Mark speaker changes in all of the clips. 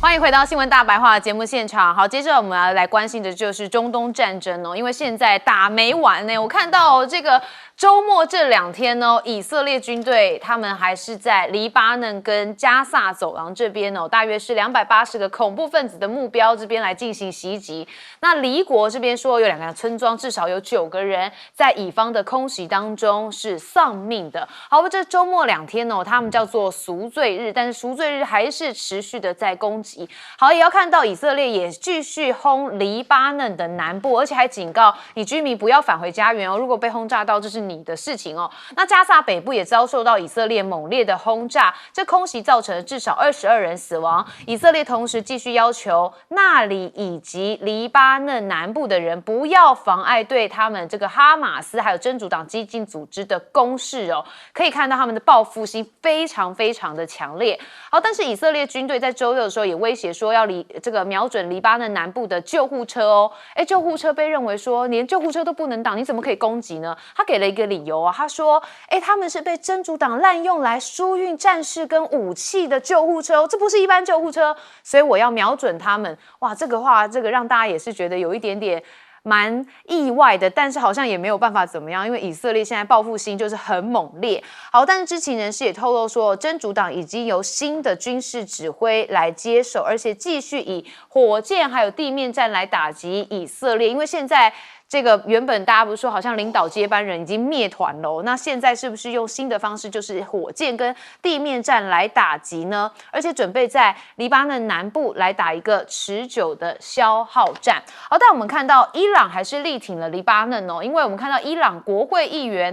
Speaker 1: 欢迎回到新闻大白话的节目现场。好，接着我们要来关心的就是中东战争哦，因为现在打没完呢。我看到这个周末这2天呢，以色列军队他们还是在黎巴嫩跟加萨走廊这边哦，大约是280个恐怖分子的目标这边来进行袭击。那黎国这边说有2个村庄，至少有9个人在以方的空袭当中是丧命的。好，这周末2天哦，他们叫做赎罪日，但是赎罪日还是持续的在攻击。好，也要看到以色列也继续轰黎巴嫩的南部，而且还警告你居民不要返回家园哦，如果被轰炸到，这是你的事情哦。那加萨北部也遭受到以色列猛烈的轰炸，这空袭造成了至少22人死亡。以色列同时继续要求那里以及黎巴嫩南部的人不要妨碍对他们这个哈马斯还有真主党激进组织的攻势哦。可以看到他们的报复心非常非常的强烈。好，但是以色列军队在周六的时候也威胁说要瞄准黎巴嫩南部的救护车哦。救护车被认为说连救护车都不能挡，你怎么可以攻击呢？他给了一个理由啊，他说他们是被真主党滥用来输运战士跟武器的救护车哦，这不是一般救护车，所以我要瞄准他们。哇，这个话让大家也是觉得有一点点蛮意外的，但是好像也没有办法怎么样，因为以色列现在报复心就是很猛烈。好，但是知情人士也透露说，真主党已经由新的军事指挥来接手，而且继续以火箭还有地面战来打击以色列，因为现在这个原本大家不是说好像领导接班人已经灭团了，那现在是不是用新的方式，就是火箭跟地面战来打击呢？而且准备在黎巴嫩南部来打一个持久的消耗战。好，但我们看到伊朗还是力挺了黎巴嫩哦，因为我们看到伊朗国会议员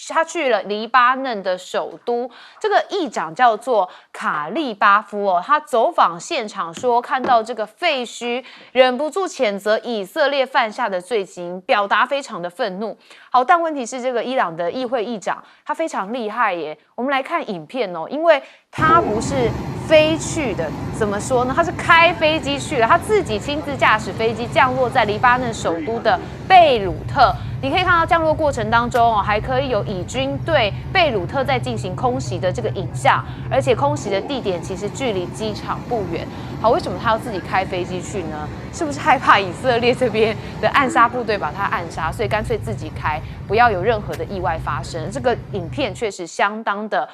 Speaker 1: 他去了黎巴嫩的首都，这个议长叫做卡利巴夫哦，他走访现场说看到这个废墟，忍不住谴责以色列犯下的罪行，表达非常的愤怒。好，但问题是这个伊朗的议会议长他非常厉害耶，我们来看影片哦，因为他不是飞去的，怎么说呢？他是开飞机去了，他自己亲自驾驶飞机降落在黎巴嫩首都的贝鲁特。你可以看到降落过程当中哦，还可以有以军对贝鲁特在进行空袭的这个影像，而且空袭的地点其实距离机场不远。好，为什么他要自己开飞机去呢？是不是害怕以色列这边的暗杀部队把他暗杀，所以干脆自己开，不要有任何的意外发生？这个影片确实相当的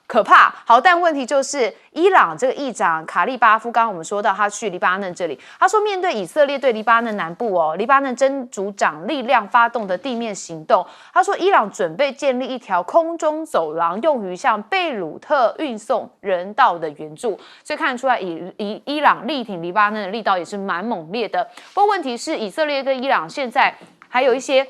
Speaker 1: 可怕。好，但问题就是伊朗这个议长卡利巴夫，刚刚我们说到他去黎巴嫩这里，他说面对以色列对黎巴嫩南部黎巴嫩真主党力量发动的地面行动，他说伊朗准备建立一条空中走廊，用于向贝鲁特运送人道的援助。所以看得出来伊朗力挺黎巴嫩的力道也是蛮猛烈的。不过问题是以色列跟伊朗现在还有一些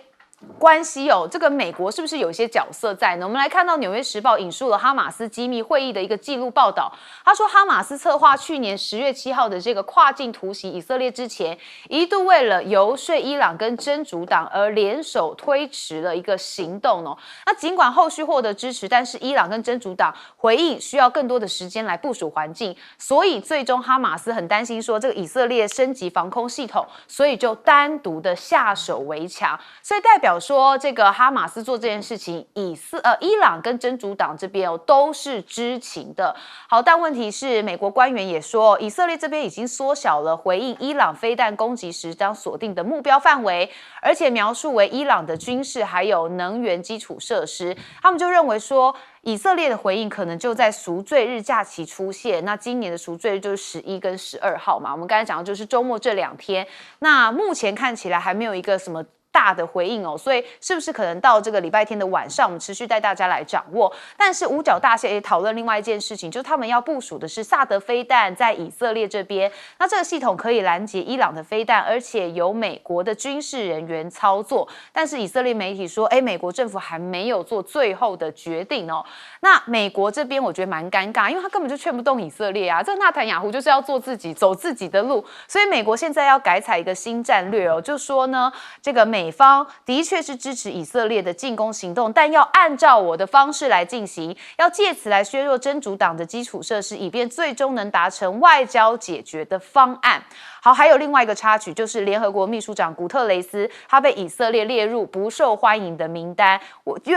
Speaker 1: 关系哦，这个美国是不是有一些角色在呢？我们来看到《纽约时报》引述了哈马斯机密会议的一个记录报道，他说哈马斯策划去年10月7号的这个跨境突袭以色列之前，一度为了游说伊朗跟真主党而联手推迟了一个行动哦。那尽管后续获得支持，但是伊朗跟真主党回应需要更多的时间来部署环境，所以最终哈马斯很担心说这个以色列升级防空系统，所以就单独的下手为强，所以代表说这个哈马斯做这件事情，伊朗跟真主党这边都是知情的。好，但问题是美国官员也说，以色列这边已经缩小了回应伊朗飞弹攻击时将锁定的目标范围，而且描述为伊朗的军事还有能源基础设施。他们就认为说，以色列的回应可能就在赎罪日假期出现，那今年的赎罪日就是11跟12号嘛，我们刚才讲的就是周末这2天，那目前看起来还没有一个什么大的回应哦，所以是不是可能到这个礼拜天的晚上，我们持续带大家来掌握。但是五角大厦也讨论另外一件事情，就是他们要部署的是萨德飞弹在以色列这边，那这个系统可以拦截伊朗的飞弹，而且由美国的军事人员操作。但是以色列媒体说，美国政府还没有做最后的决定哦。那美国这边我觉得蛮尴尬，因为他根本就劝不动以色列啊，这个纳坦雅胡就是要做自己，走自己的路，所以美国现在要改采一个新战略哦，就说呢，这个美美方的确是支持以色列的进攻行动，但要按照我的方式来进行，要借此来削弱真主党的基础设施，以便最终能达成外交解决的方案。好，还有另外一个插曲，就是联合国秘书长古特雷斯，他被以色列列入不受欢迎的名单。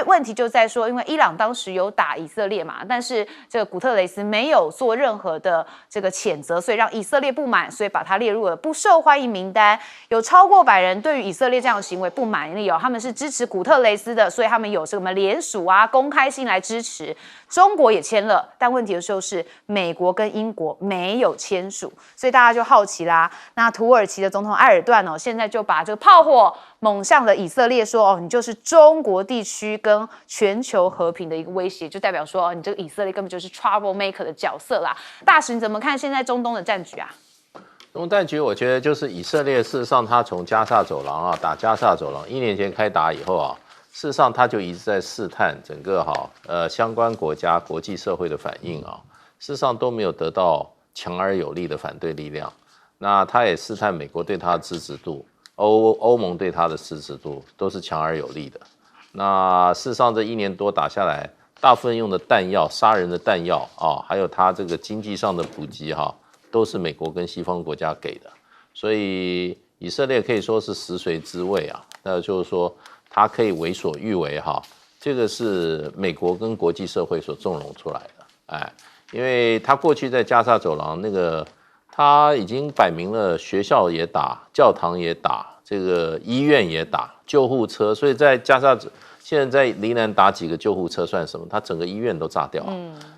Speaker 1: 问题就在说，因为伊朗当时有打以色列嘛，但是这个古特雷斯没有做任何的这个谴责，所以让以色列不满，所以把他列入了不受欢迎名单。有超过100人对于以色列这样的行为不满意他们是支持古特雷斯的，所以他们有什么联署啊、公开信来支持。中国也签了，但问题的时候是美国跟英国没有签署，所以大家就好奇啦。那土耳其的总统埃尔段现在就把这个炮火猛向了以色列，说你就是中国地区跟全球和平的一个威胁，就代表说你这个以色列根本就是 trouble maker 的角色啦。大使你怎么看现在中东的战局啊？
Speaker 2: 中东战局，我觉得就是以色列，事实上他从加萨走廊打加萨走廊，1年前开打以后事实上他就一直在试探整个相关国家国际社会的反应事实上都没有得到强而有力的反对力量。那他也试探美国对他的支持度，欧盟对他的支持度都是强而有力的。那事实上这1年多打下来，大部分用的弹药、杀人的弹药还有他这个经济上的补给都是美国跟西方国家给的。所以以色列可以说是食髓知味那就是说他可以为所欲为这个是美国跟国际社会所纵容出来的。因为他过去在加萨走廊他已经摆明了学校也打，教堂也打，这个医院也打，救护车，所以在加沙现在在黎南打几个救护车算什么？他整个医院都炸掉了。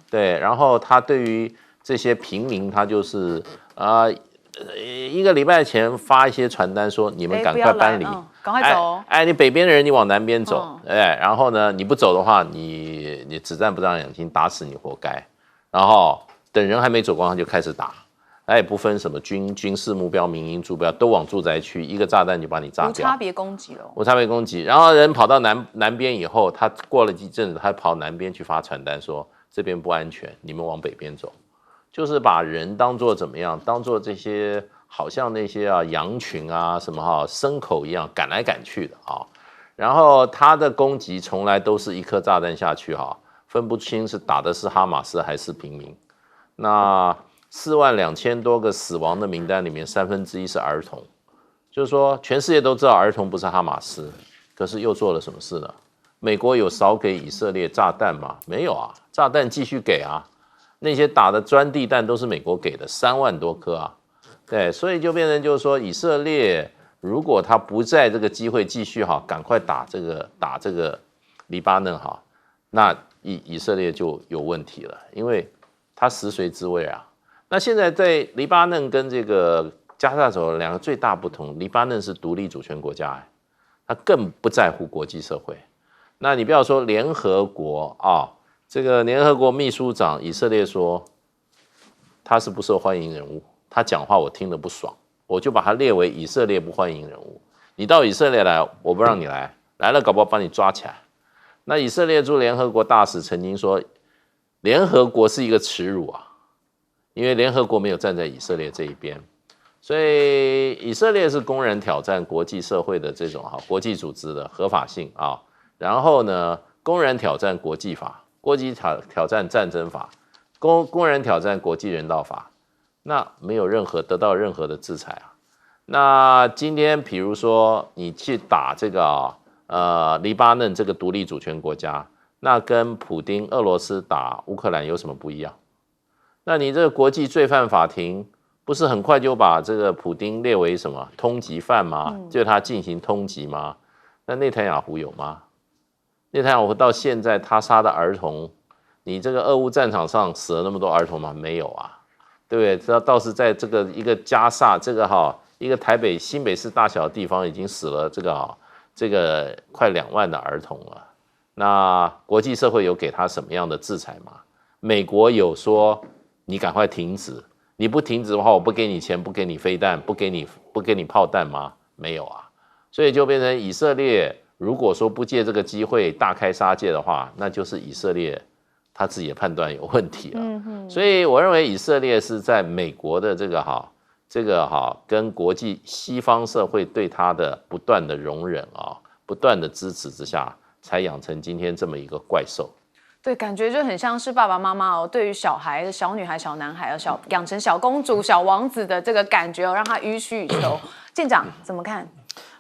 Speaker 2: 对，然后他对于这些平民，他就是1个礼拜前发一些传单说你们赶快搬离，
Speaker 1: 赶快走。
Speaker 2: 你北边的人你往南边走，然后呢你不走的话，你子弹不让两斤，打死你活该。然后等人还没走光，他就开始打。也不分什么军事目标、民营目标，都往住宅区，一个炸弹就把你炸掉，
Speaker 1: 无差别攻击了。
Speaker 2: 无差别攻击，然后人跑到南边以后，他过了一阵子，他跑南边去发传单说这边不安全，你们往北边走，就是把人当作怎么样？当作这些好像那些羊群什么牲口一样赶来赶去的然后他的攻击从来都是一颗炸弹下去分不清是打的是哈马斯还是平民。那42000多个死亡的名单里面1/3是儿童，就是说全世界都知道儿童不是哈马斯，可是又做了什么事呢？美国有少给以色列炸弹吗？没有炸弹继续给那些打的钻地弹都是美国给的，3万多颗对，所以就变成就是说以色列如果他不在这个机会继续赶快打这个黎巴嫩那以色列就有问题了，因为他食髓知味那现在在黎巴嫩跟这个加萨走廊2个最大不同，黎巴嫩是独立主权国家他更不在乎国际社会。那你不要说联合国这个联合国秘书长以色列说他是不受欢迎人物，他讲话我听得不爽，我就把他列为以色列不欢迎人物。你到以色列来，我不让你来，来了搞不好把你抓起来。那以色列驻联合国大使曾经说，联合国是一个耻辱因为联合国没有站在以色列这一边，所以以色列是公然挑战国际社会的这种国际组织的合法性然后呢，公然挑战国际法，挑战战争法，公然挑战国际人道法，那没有得到任何的制裁那今天比如说你去打这个黎巴嫩这个独立主权国家，那跟普丁俄罗斯打乌克兰有什么不一样？那你这个国际罪犯法庭不是很快就把这个普丁列为什么通缉犯吗？对他进行通缉吗？那内塔尼亚胡有吗？内塔尼亚胡到现在他杀的儿童，你这个俄乌战场上死了那么多儿童吗？没有对不对？这倒是在这个一个加萨这个一个台北新北市大小的地方已经死了这个快2万的儿童了。那国际社会有给他什么样的制裁吗？美国有说你赶快停止，你不停止的话，我不给你钱，不给你飞弹，不给你炮弹吗？没有所以就变成以色列如果说不借这个机会大开杀戒的话，那就是以色列他自己的判断有问题了。所以我认为以色列是在美国的这个这个跟国际西方社会对他的不断的容忍不断的支持之下，才养成今天这么一个怪兽。
Speaker 1: 对，感觉就很像是爸爸妈妈对于小孩、小女孩、小男孩养成小公主、小王子的这个感觉让他予取予求。舰长怎么看？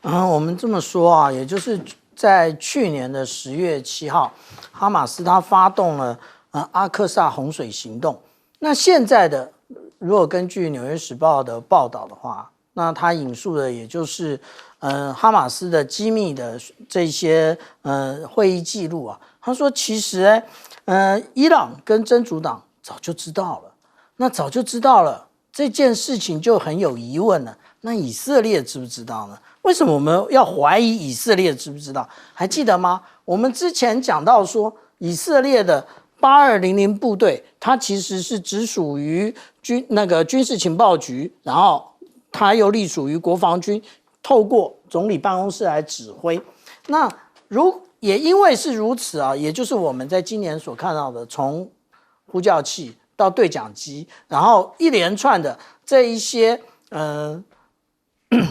Speaker 3: 我们这么说啊，也就是在去年的10月7号，哈马斯他发动了阿克萨洪水行动。那现在的如果根据《纽约时报》的报道的话，那他引述的也就是哈马斯的机密的这些会议记录啊。他说，其实伊朗跟真主党早就知道了，那早就知道了这件事情就很有疑问了。那以色列知不知道呢？为什么我们要怀疑以色列知不知道？还记得吗？我们之前讲到说，以色列的8200部队，它其实是直属于军事情报局，然后它又隶属于国防军，透过总理办公室来指挥。那也因为是如此啊，也就是我们在今年所看到的，从呼叫器到对讲机，然后一连串的这一些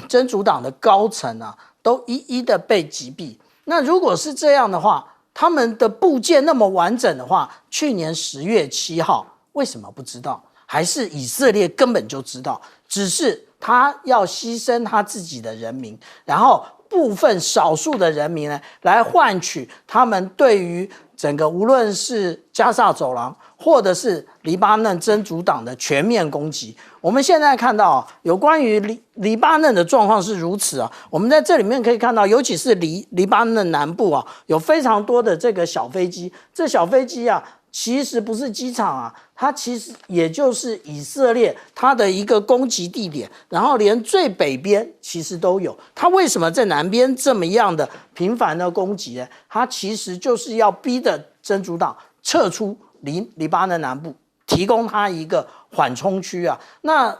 Speaker 3: 真主党的高层啊，都一一的被击毙。那如果是这样的话，他们的部件那么完整的话，去年10月7号为什么不知道？还是以色列根本就知道，只是他要牺牲他自己的人民，然后部分少数的人民呢，来换取他们对于整个无论是加萨走廊或者是黎巴嫩真主党的全面攻击。我们现在看到有关于黎巴嫩的状况是如此啊，我们在这里面可以看到，尤其是黎巴嫩南部啊，有非常多的这个小飞机，这小飞机啊，其实不是机场啊，它其实也就是以色列它的一个攻击地点，然后连最北边其实都有。它为什么在南边这么样的频繁的攻击呢？它其实就是要逼着真主党撤出黎巴嫩南部，提供它一个缓冲区啊。那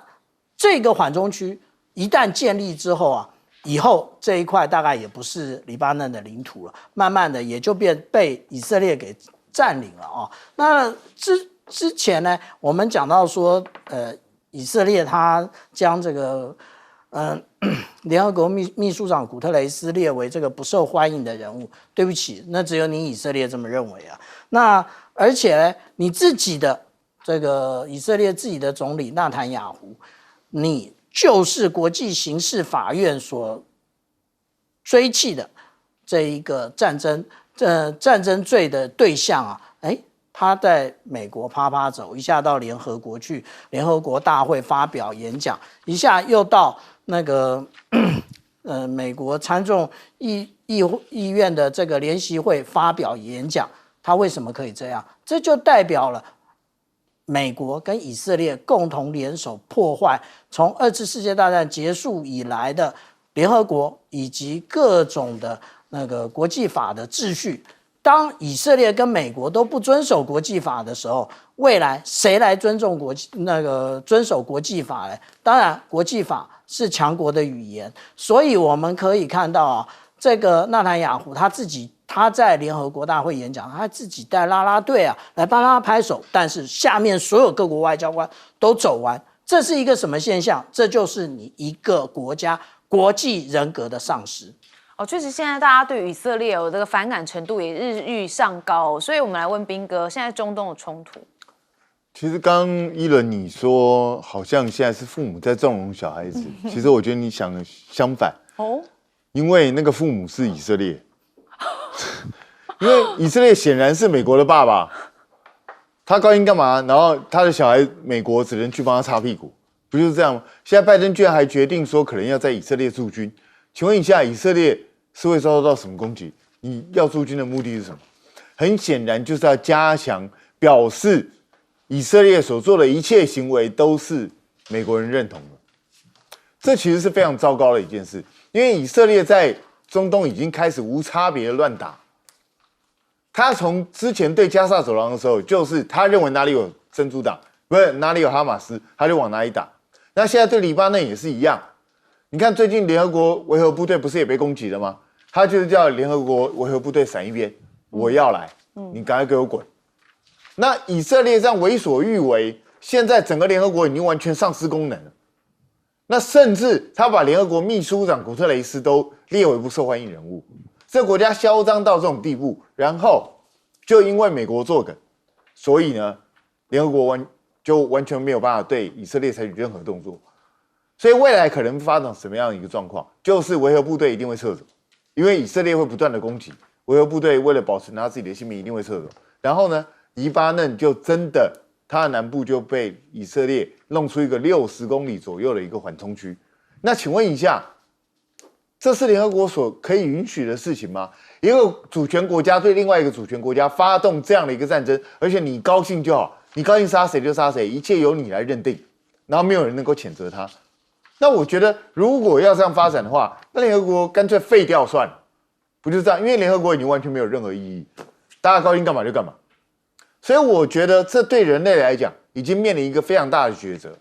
Speaker 3: 这个缓冲区一旦建立之后啊，以后这一块大概也不是黎巴嫩的领土了，慢慢的也就被以色列给占领了啊。那之前呢，我们讲到说，以色列他将这个联合国秘书长古特雷斯列为这个不受欢迎的人物。对不起，那只有你以色列这么认为啊。那而且呢，你自己的这个以色列自己的总理纳坦雅胡，你就是国际刑事法院所追缉的这一个战争罪的对象啊。他在美国啪走，一下到联合国去，联合国大会发表演讲，一下又到那个美国参众议院的这个联席会发表演讲。他为什么可以这样？这就代表了美国跟以色列共同联手破坏从2次世界大战结束以来的联合国以及各种的那个国际法的秩序。当以色列跟美国都不遵守国际法的时候，未来谁来遵守国际法呢？当然，国际法是强国的语言，所以我们可以看到啊，这个纳坦雅胡他在联合国大会演讲，他自己带啦啦队啊来帮他拍手，但是下面所有各国外交官都走完，这是一个什么现象？这就是你一个国家国际人格的丧失。
Speaker 1: 确实，现在大家对以色列这个反感程度也日益上高所以我们来问彬哥，现在中东的冲突，
Speaker 4: 其实刚一轮你说好像现在是父母在纵容小孩子，其实我觉得你想的相反因为那个父母是以色列，因为以色列显然是美国的爸爸，他高兴干嘛？然后他的小孩美国只能去帮他擦屁股，不就是这样吗？现在拜登居然还决定说可能要在以色列驻军。请问一下，以色列是会遭受到什么攻击？你要驻军的目的是什么？很显然就是要加强表示以色列所做的一切行为都是美国人认同的。这其实是非常糟糕的一件事，因为以色列在中东已经开始无差别的乱打。他从之前对加萨走廊的时候，就是他认为哪里有真主党，不是哪里有哈马斯，他就往哪里打。那现在对黎巴嫩也是一样。你看，最近联合国维和部队不是也被攻击了吗？他就是叫联合国维和部队闪一边，我要来，你赶快给我滚。那以色列这样为所欲为，现在整个联合国已经完全丧失功能了。那甚至他把联合国秘书长古特雷斯都列为不受欢迎人物，这个国家嚣张到这种地步，然后就因为美国作梗，所以呢，联合国完全没有办法对以色列采取任何动作。所以未来可能发展什么样一个状况，就是维和部队一定会撤走，因为以色列会不断的攻击，维和部队为了保存他自己的性命，一定会撤走。然后呢，黎巴嫩就真的它的南部就被以色列弄出一个60公里左右的一个缓冲区。那请问一下，这是联合国所可以允许的事情吗？一个主权国家对另外一个主权国家发动这样的一个战争，而且你高兴就好，你高兴杀谁就杀谁，一切由你来认定，然后没有人能够谴责他。那我觉得，如果要这样发展的话，那联合国干脆废掉算了，不就是这样？因为联合国已经完全没有任何意义，大家高兴干嘛就干嘛。所以我觉得这对人类来讲，已经面临一个非常大的抉择。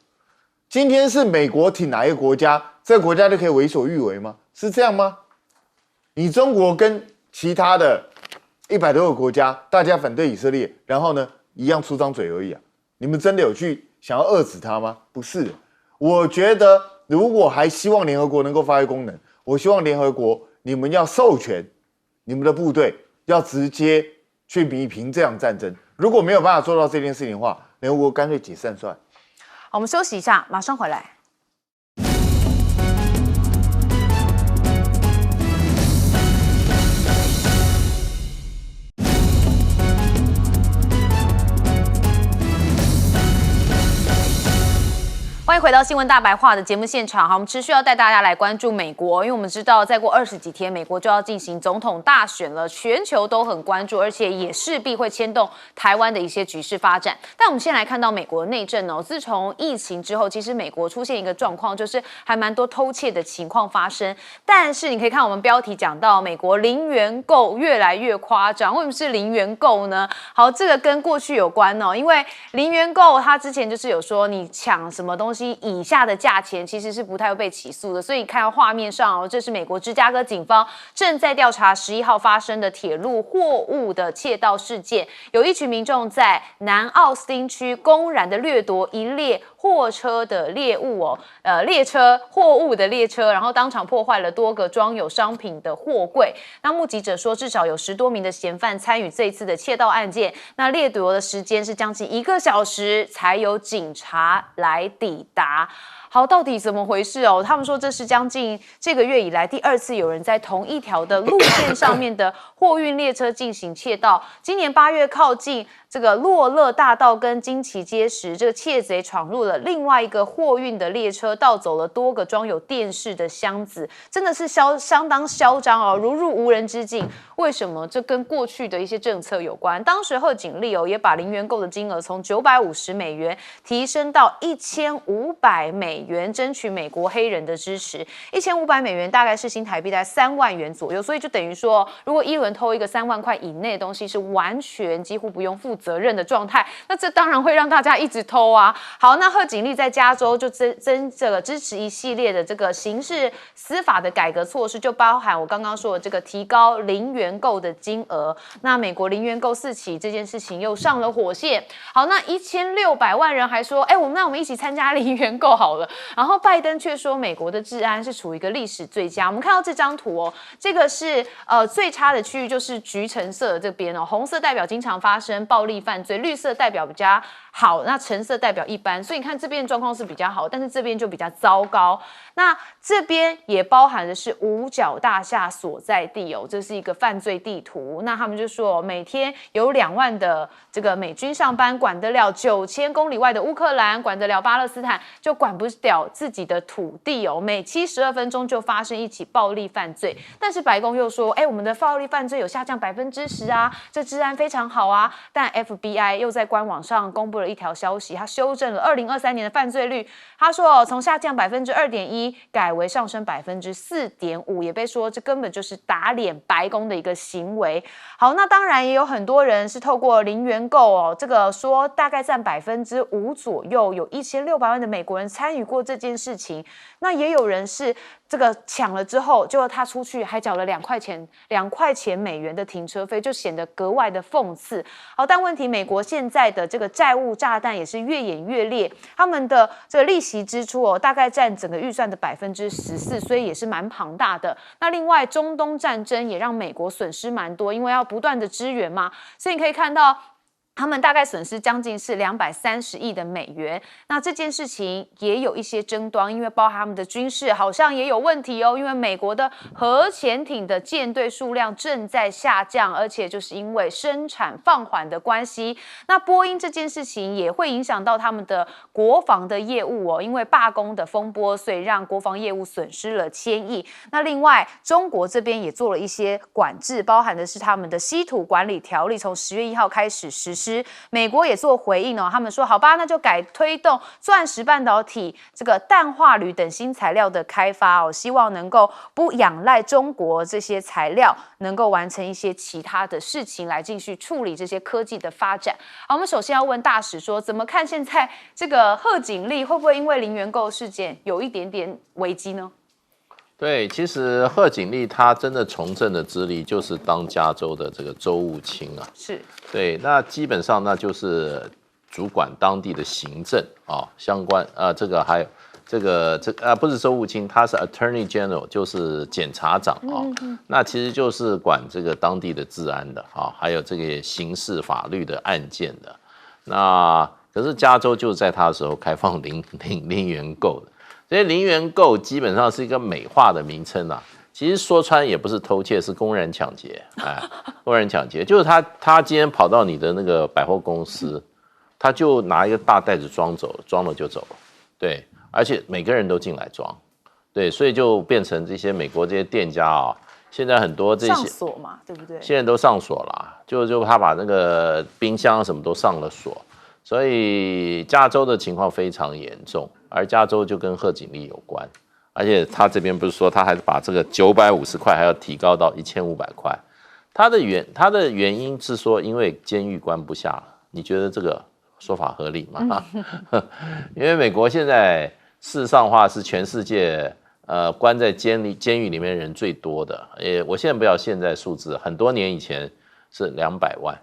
Speaker 4: 今天是美国挺哪一个国家，这个国家就可以为所欲为吗？是这样吗？你中国跟其他的100多个国家，大家反对以色列，然后呢，一样出张嘴而已啊。你们真的有去想要遏制它吗？不是的。我觉得，如果还希望联合国能够发挥功能，我希望联合国你们要授权你们的部队要直接去弭平这样战争。如果没有办法做到这件事情的话，联合国干脆解散算了。
Speaker 1: 好，我们休息一下，马上回来。欢迎回到新闻大白话的节目现场。好，我们持续要带大家来关注美国，因为我们知道再过20几天，美国就要进行总统大选了，全球都很关注，而且也势必会牵动台湾的一些局势发展。但我们先来看到美国内政哦，自从疫情之后，其实美国出现一个状况，就是还蛮多偷窃的情况发生。但是你可以看我们标题讲到，美国零元购越来越夸张。为什么是零元购呢？好，这个跟过去有关哦，因为零元购它之前就是有说你抢什么东西以下的价钱其实是不太会被起诉的，所以你看到画面上哦，这是美国芝加哥警方正在调查11号发生的铁路货物的窃盗事件，有一群民众在南奥斯汀区公然的掠夺一列货车的猎物哦，货物的列车，然后当场破坏了多个装有商品的货柜。那目击者说，至少有10多名的嫌犯参与这一次的窃盗案件。那掠夺的时间是将近1个小时才有警察来抵达。好，到底怎么回事哦？他们说这是将近这个月以来第2次有人在同一条的路线上面的货运列车进行窃盗。今年8月靠近这个洛勒大道跟金旗街时，这个窃贼闯入了另外一个货运的列车，盗走了多个装有电视的箱子，真的是相当嚣张哦，如入无人之境。为什么？这跟过去的一些政策有关。当时贺锦丽也把零元购的金额从950美元提升到1500美元，争取美国黑人的支持。1500美元大概是新台币大概3万元左右，所以就等于说，如果一轮偷一个3万块以内的东西，是完全几乎不用负责任的状态。那这当然会让大家一直偷啊。好，那贺锦丽在加州就这个支持一系列的这个刑事司法的改革措施，就包含我刚刚说的这个提高零元购的金额。那美国零元购4起这件事情又上了火线。好，那1600万人还说，我们一起参加零元购好了。然后拜登却说，美国的治安是处于一个历史最佳。我们看到这张图哦，这个是最差的区域就是橘橙色的这边哦，红色代表经常发生暴力犯罪，绿色代表比较好，那橙色代表一般。所以你看这边的状况是比较好，但是这边就比较糟糕。那这边也包含的是五角大厦所在地哦，这是一个犯罪地图。那他们就说，每天有2万的这个美军上班，管得了9000公里外的乌克兰，管得了巴勒斯坦，就管不了自己的土地哦。每72分钟就发生一起暴力犯罪。但是白宫又说，我们的暴力犯罪有下降10%啊，这治安非常好啊。但 FBI 又在官网上公布了一条消息，他修正了2023年的犯罪率，他说从下降2.1%改为上升4.5%，也被说这根本就是打脸白宫的一个行为。好，那当然也有很多人是透过零元购这个说大概占5%左右，有1600万的美国人参与与过这件事情。那也有人是这个抢了之后，结果他出去还缴了2块钱美元的停车费，就显得格外的讽刺。好，但问题美国现在的这个债务炸弹也是越演越烈，他们的这个利息支出大概占整个预算的14%，所以也是蛮庞大的。那另外中东战争也让美国损失蛮多，因为要不断的支援嘛，所以你可以看到他们大概损失将近是230亿的美元。那这件事情也有一些争端，因为包含他们的军事好像也有问题哦。因为美国的核潜艇的舰队数量正在下降，而且就是因为生产放缓的关系。那波音这件事情也会影响到他们的国防的业务哦，因为罢工的风波，所以让国防业务损失了1000亿。那另外，中国这边也做了一些管制，包含的是他们的稀土管理条例，从10月1号开始实施。美国也做回应哦，他们说好吧，那就改推动钻石半导体、这个氮化铝等新材料的开发哦，希望能够不仰赖中国这些材料，能够完成一些其他的事情来继续处理这些科技的发展。好，我们首先要问大使说，怎么看现在这个贺锦丽会不会因为零元购事件有一点点危机呢？
Speaker 2: 对，其实贺锦丽她真的从政的资历就是当加州的这个州务卿啊，
Speaker 1: 是
Speaker 2: 对，那基本上那就是主管当地的行政啊，相关这个还有不是州务卿，他是 Attorney General， 就是检察长啊，那其实就是管这个当地的治安的啊，还有这个刑事法律的案件的。那可是加州就是在他的时候开放零元购的。所以零元购基本上是一个美化的名称啊，其实说穿也不是偷窃，是公然抢劫，公然抢劫就是他今天跑到你的那个百货公司，他就拿一个大袋子装了就走了，对，而且每个人都进来装，对，所以就变成这些美国这些店家啊，现在很多这些
Speaker 1: 上锁嘛，对不对？
Speaker 2: 现在都上锁啦，就他把那个冰箱什么都上了锁。所以加州的情况非常严重，而加州就跟贺锦丽有关，而且他这边不是说他还把这个950块还要提高到1500块，他的原因是说因为监狱关不下了，你觉得这个说法合理吗？因为美国现在事实上话是全世界关在监狱里面人最多的，我现在不要现在数字，很多年以前是200万。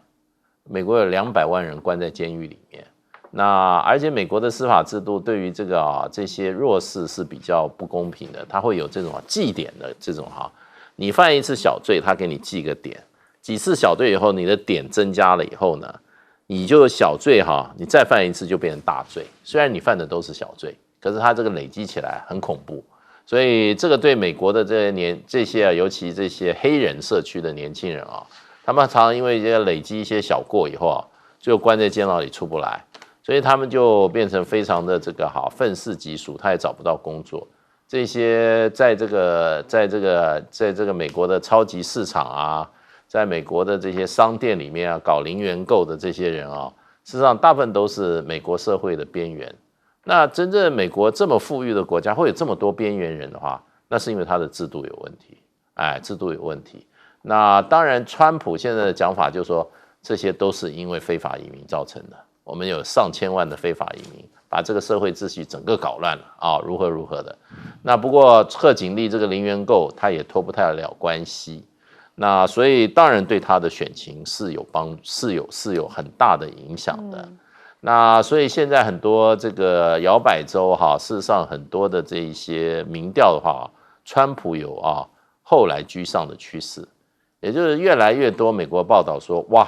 Speaker 2: 美国有200万人关在监狱里面，那而且美国的司法制度对于这些弱势是比较不公平的，他会有这种记点的这种你犯一次小罪，他给你记个点，几次小罪以后，你的点增加了以后呢，你就小罪你再犯一次就变成大罪。虽然你犯的都是小罪，可是他这个累积起来很恐怖，所以这个对美国的这些尤其这些黑人社区的年轻人他们常常因为累积一些小过以后就关在监牢里出不来，所以他们就变成非常的愤世嫉俗，他也找不到工作。这些在这个美国的超级市场在美国的这些商店里面搞零元购的这些人事实上大部分都是美国社会的边缘。那真正美国这么富裕的国家会有这么多边缘人的话，那是因为他的制度有问题，制度有问题。那当然，川普现在的讲法就是说，这些都是因为非法移民造成的。我们有上千万的非法移民，把这个社会秩序整个搞乱了如何的。那不过贺锦丽这个零元购，他也脱不太了关系。那所以当然对他的选情是有很大的影响的。那所以现在很多这个摇摆州事实上很多的这一些民调的话，川普有后来居上的趋势。也就是越来越多美国报道说，哇，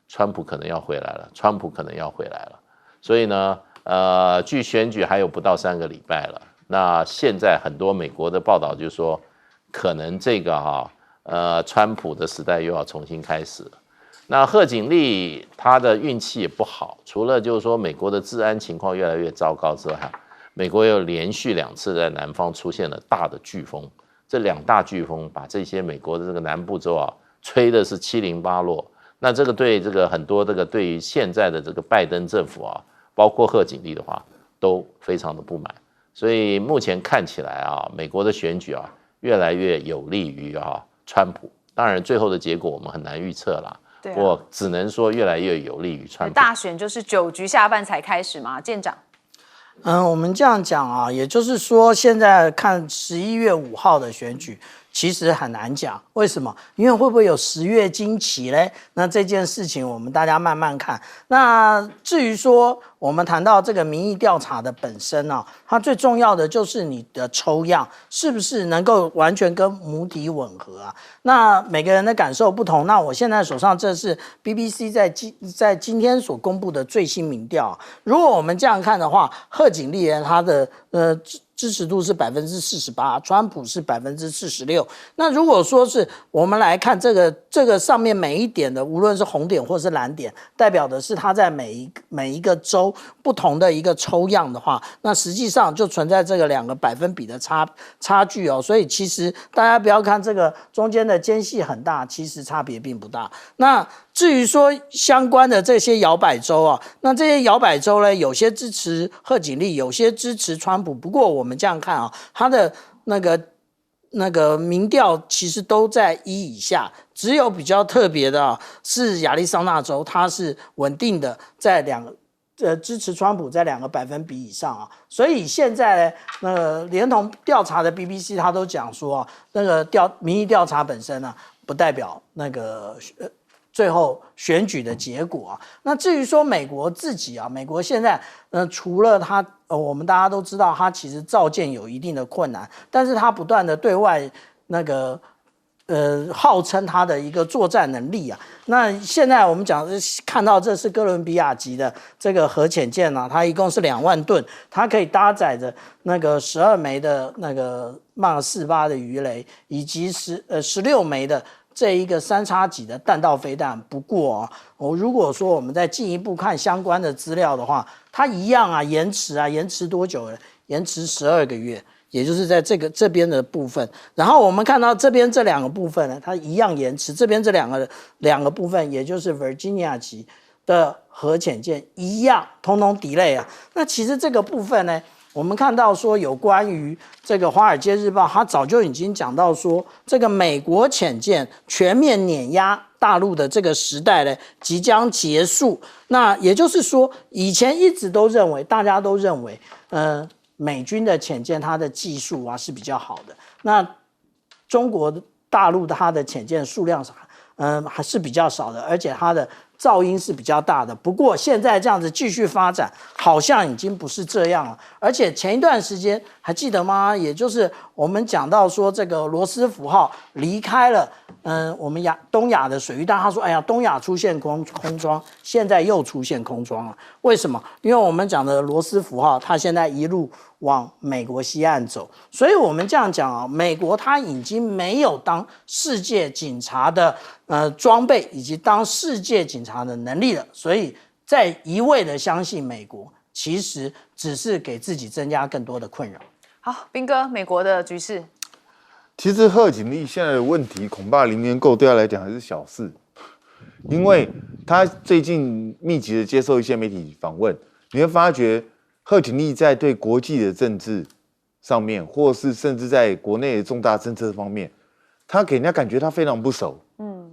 Speaker 2: 川普可能要回来了，所以呢，距选举还有不到3个礼拜了。那现在很多美国的报道就说，可能这个川普的时代又要重新开始了。那贺锦丽她的运气也不好，除了就是说美国的治安情况越来越糟糕之外，美国又连续2次在南方出现了大的飓风。这2大飓风把这些美国的这个南部州吹的是七零八落，那这个对这个很多对于现在的这个拜登政府包括贺锦丽的话，都非常的不满。所以目前看起来美国的选举越来越有利于川普。当然最后的结果我们很难预测啦，我只能说越来越有利于川普。
Speaker 1: 大选就是9局下半才开始嘛，舰长。
Speaker 3: 我们这样讲啊，也就是说，现在看11月5号的选举，其实很难讲。为什么？因为会不会有10月惊奇嘞？那这件事情我们大家慢慢看。那至于说我们谈到这个民意调查的本身啊，它最重要的就是你的抽样是不是能够完全跟母体吻合啊？那每个人的感受不同。那我现在手上这是 BBC 在今天所公布的最新民调啊。如果我们这样看的话，贺锦丽他的支持度是48%，川普是46%。那如果说是我们来看这个上面每一点的，无论是红点或是蓝点，代表的是他在每一个州不同的一个抽样的话，那实际上就存在这个2个百分比的差距哦。所以其实大家不要看这个中间的间隙很大，其实差别并不大。那至于说相关的这些摇摆州啊，那这些摇摆州呢，有些支持贺锦丽，有些支持川普。不过我们这样看啊，他的那个民调其实都在1以下，只有比较特别的是亚利桑那州，它是稳定的在支持川普在2个百分比以上啊。所以现在连同调查的 BBC 他都讲说那个民意调查本身不代表那个最后选举的结果啊。那至于说美国自己啊，美国现在除了它我们大家都知道它其实造舰有一定的困难，但是它不断的对外那个号称它的一个作战能力啊。那现在我们看到这是哥伦比亚级的这个核潜舰啊，它一共是2万吨，它可以搭载着那个12枚的那个MK 48的鱼雷，以及16枚的这一个3叉戟的弹道飞弹。不过如果说我们再进一步看相关的资料的话，它一样延迟多久了？延迟12个月。也就是在这边的部分，然后我们看到这边这2个部分呢，它一样延迟。这边这两个部分，也就是 Virginia 级的核潜舰一样，通通 delay 啊。那其实这个部分呢，我们看到说有关于这个《华尔街日报》，它早就已经讲到说，这个美国潜舰全面碾压大陆的这个时代呢，即将结束。那也就是说，以前一直都认为，大家都认为，美军的潜舰它的技术是比较好的，那中国大陆它的潜舰数量还是比较少的，而且它的噪音是比较大的。不过现在这样子继续发展，好像已经不是这样了。而且前一段时间还记得吗？也就是我们讲到说这个罗斯福号离开了我们东亚的水域，但他说，哎呀，东亚出现空窗，现在又出现空窗了。为什么？因为我们讲的罗斯福号，它现在一路往美国西岸走，所以我们这样讲美国它已经没有当世界警察的装备以及当世界警察的能力了，所以再一味的相信美国，其实只是给自己增加更多的困扰。
Speaker 1: 好，彬哥，美国的局势。
Speaker 4: 其实贺锦丽现在的问题，恐怕0年购对他来讲还是小事，因为他最近密集的接受一些媒体访问，你会发觉贺锦丽在对国际的政治上面，或是甚至在国内的重大政策方面，他给人家感觉他非常不熟，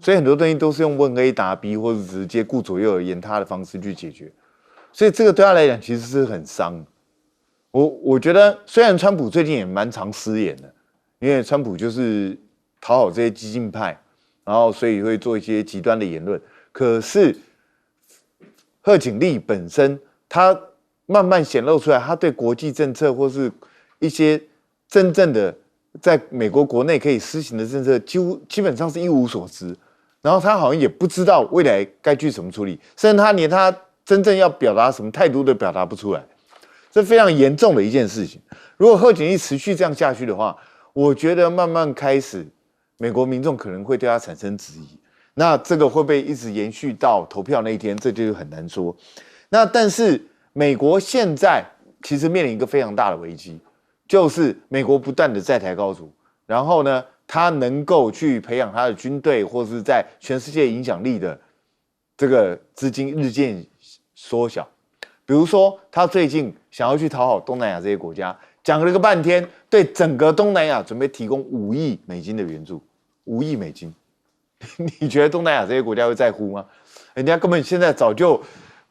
Speaker 4: 所以很多东西都是用问 A 答 B， 或者直接顾左右而言他的方式去解决，所以这个对他来讲其实是很伤。我觉得虽然川普最近也蛮常失言的。因为川普就是讨好这些激进派，然后所以会做一些极端的言论。可是贺锦丽本身，他慢慢显露出来，他对国际政策或是一些真正的在美国国内可以施行的政策，基本上是一无所知。然后他好像也不知道未来该去怎么处理，甚至他连他真正要表达什么态度都表达不出来，这非常严重的一件事情。如果贺锦丽持续这样下去的话，我觉得慢慢开始，美国民众可能会对他产生质疑。那这个会不会一直延续到投票那一天，这就很难说。那但是美国现在其实面临一个非常大的危机，就是美国不断的在台高筑，然后呢，他能够去培养他的军队，或是在全世界影响力的这个资金日渐缩小。比如说，他最近想要去讨好东南亚这些国家。讲了个半天，对整个东南亚准备提供5亿美金的援助，5亿美金，你觉得东南亚这些国家会在乎吗？人家根本现在早就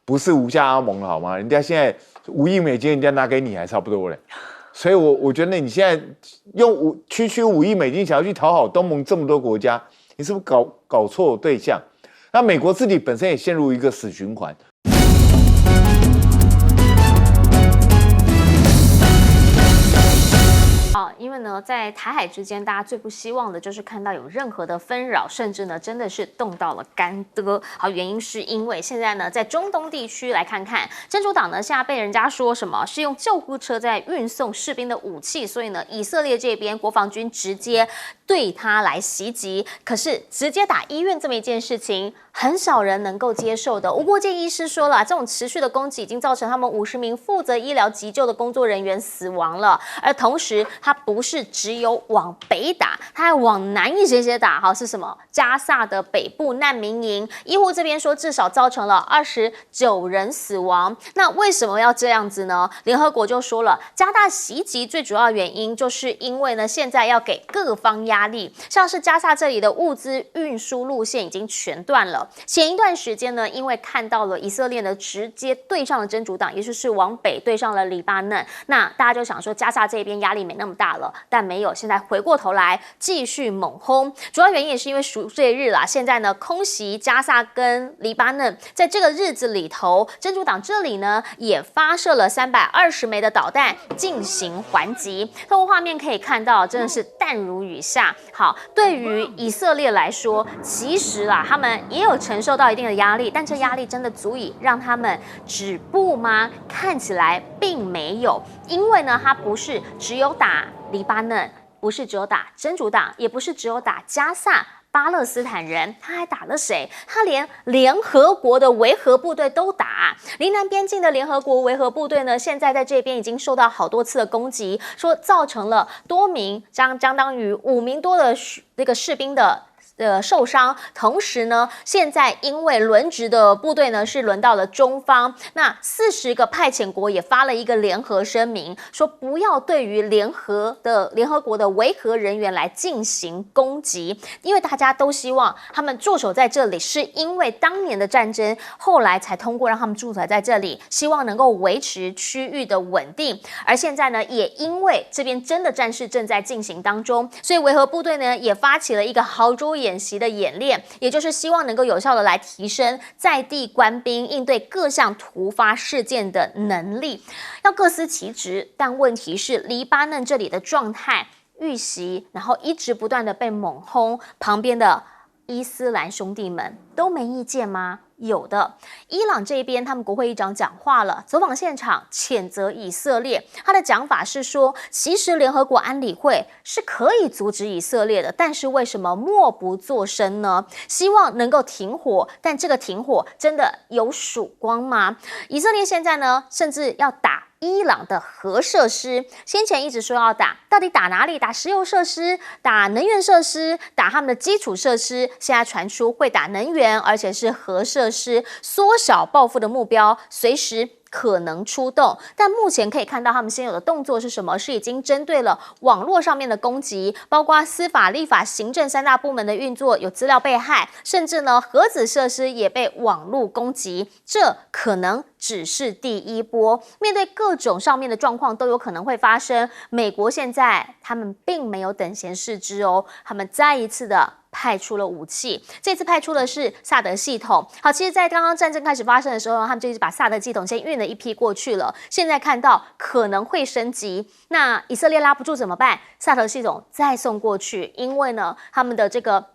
Speaker 4: 不是吴下阿蒙了，好吗？人家现在5亿美金人家拿给你还差不多嘞。所以我觉得你现在用区5亿美金想要去讨好东盟这么多国家，你是不是搞错对象？那美国自己本身也陷入一个死循环。
Speaker 5: 因为呢，在台海之间，大家最不希望的就是看到有任何的纷扰，甚至呢，真的是动到了干戈。好，原因是因为现在呢，在中东地区来看看，真主党呢现在被人家说什么是用救护车在运送士兵的武器，所以呢，以色列这边国防军直接对他来袭击。可是直接打医院这么一件事情，很少人能够接受的。无国界医师说了，这种持续的攻击已经造成他们50名负责医疗急救的工作人员死亡了，而同时他不是只有往北打，他还往南一些打。好，是什么？加萨的北部难民营，医护这边说至少造成了29人死亡。那为什么要这样子呢？联合国就说了，加大袭击最主要原因就是因为呢，现在要给各方压力，像是加萨这里的物资运输路线已经全断了。前一段时间呢，因为看到了以色列呢直接对上了真主党，也就是往北对上了黎巴嫩，那大家就想说加萨这边压力没那么大了，但没有，现在回过头来继续猛轰。主要原因也是因为赎罪日啦，现在呢空袭加萨跟黎巴嫩，在这个日子里头，真主党这里呢也发射了320枚的导弹进行还击。透过画面可以看到，真的是弹如雨下。好，对于以色列来说，其实啦，他们也有承受到一定的压力，但这压力真的足以让他们止步吗？看起来并没有，因为呢，它不是只有打黎巴嫩，不是只有打真主党，也不是只有打加萨巴勒斯坦人，他还打了谁？他连联合国的维和部队都打。临南边境的联合国维和部队呢，现在在这边已经受到好多次的攻击，说造成了多名相当于5名多的那个士兵的受伤。同时呢，现在因为轮值的部队呢是轮到了中方，那40个派遣国也发了一个联合声明，说不要对于联合国的维和人员来进行攻击，因为大家都希望他们驻守在这里，是因为当年的战争后来才通过让他们驻守在这里，希望能够维持区域的稳定。而现在呢，也因为这边真的战事正在进行当中，所以维和部队呢也发起了一个豪猪演习的演练，也就是希望能够有效的来提升在地官兵应对各项突发事件的能力，要各司其职。但问题是，黎巴嫩这里的状态遇袭，然后一直不断的被猛轰，旁边的伊斯兰兄弟们都没意见吗？有的。伊朗这边他们国会议长讲话了，走访现场谴责以色列。他的讲法是说，其实联合国安理会是可以阻止以色列的，但是为什么默不作声呢？希望能够停火，但这个停火真的有曙光吗？以色列现在呢，甚至要打伊朗的核设施，先前一直说要打，到底打哪里？打石油设施，打能源设施，打他们的基础设施。现在传出会打能源，而且是核设施，缩小报复的目标，随时可能出动。但目前可以看到他们现有的动作是什么？是已经针对了网络上面的攻击，包括司法、立法、行政3大部门的运作有资料被害，甚至呢核子设施也被网络攻击。这可能只是第一波，面对各种上面的状况都有可能会发生。美国现在他们并没有等闲视之哦，他们再一次的派出了武器，这次派出的是萨德系统。好，其实在刚刚战争开始发生的时候，他们就一直把萨德系统先运了一批过去了，现在看到可能会升级，那以色列拉不住怎么办？萨德系统再送过去，因为呢他们的这个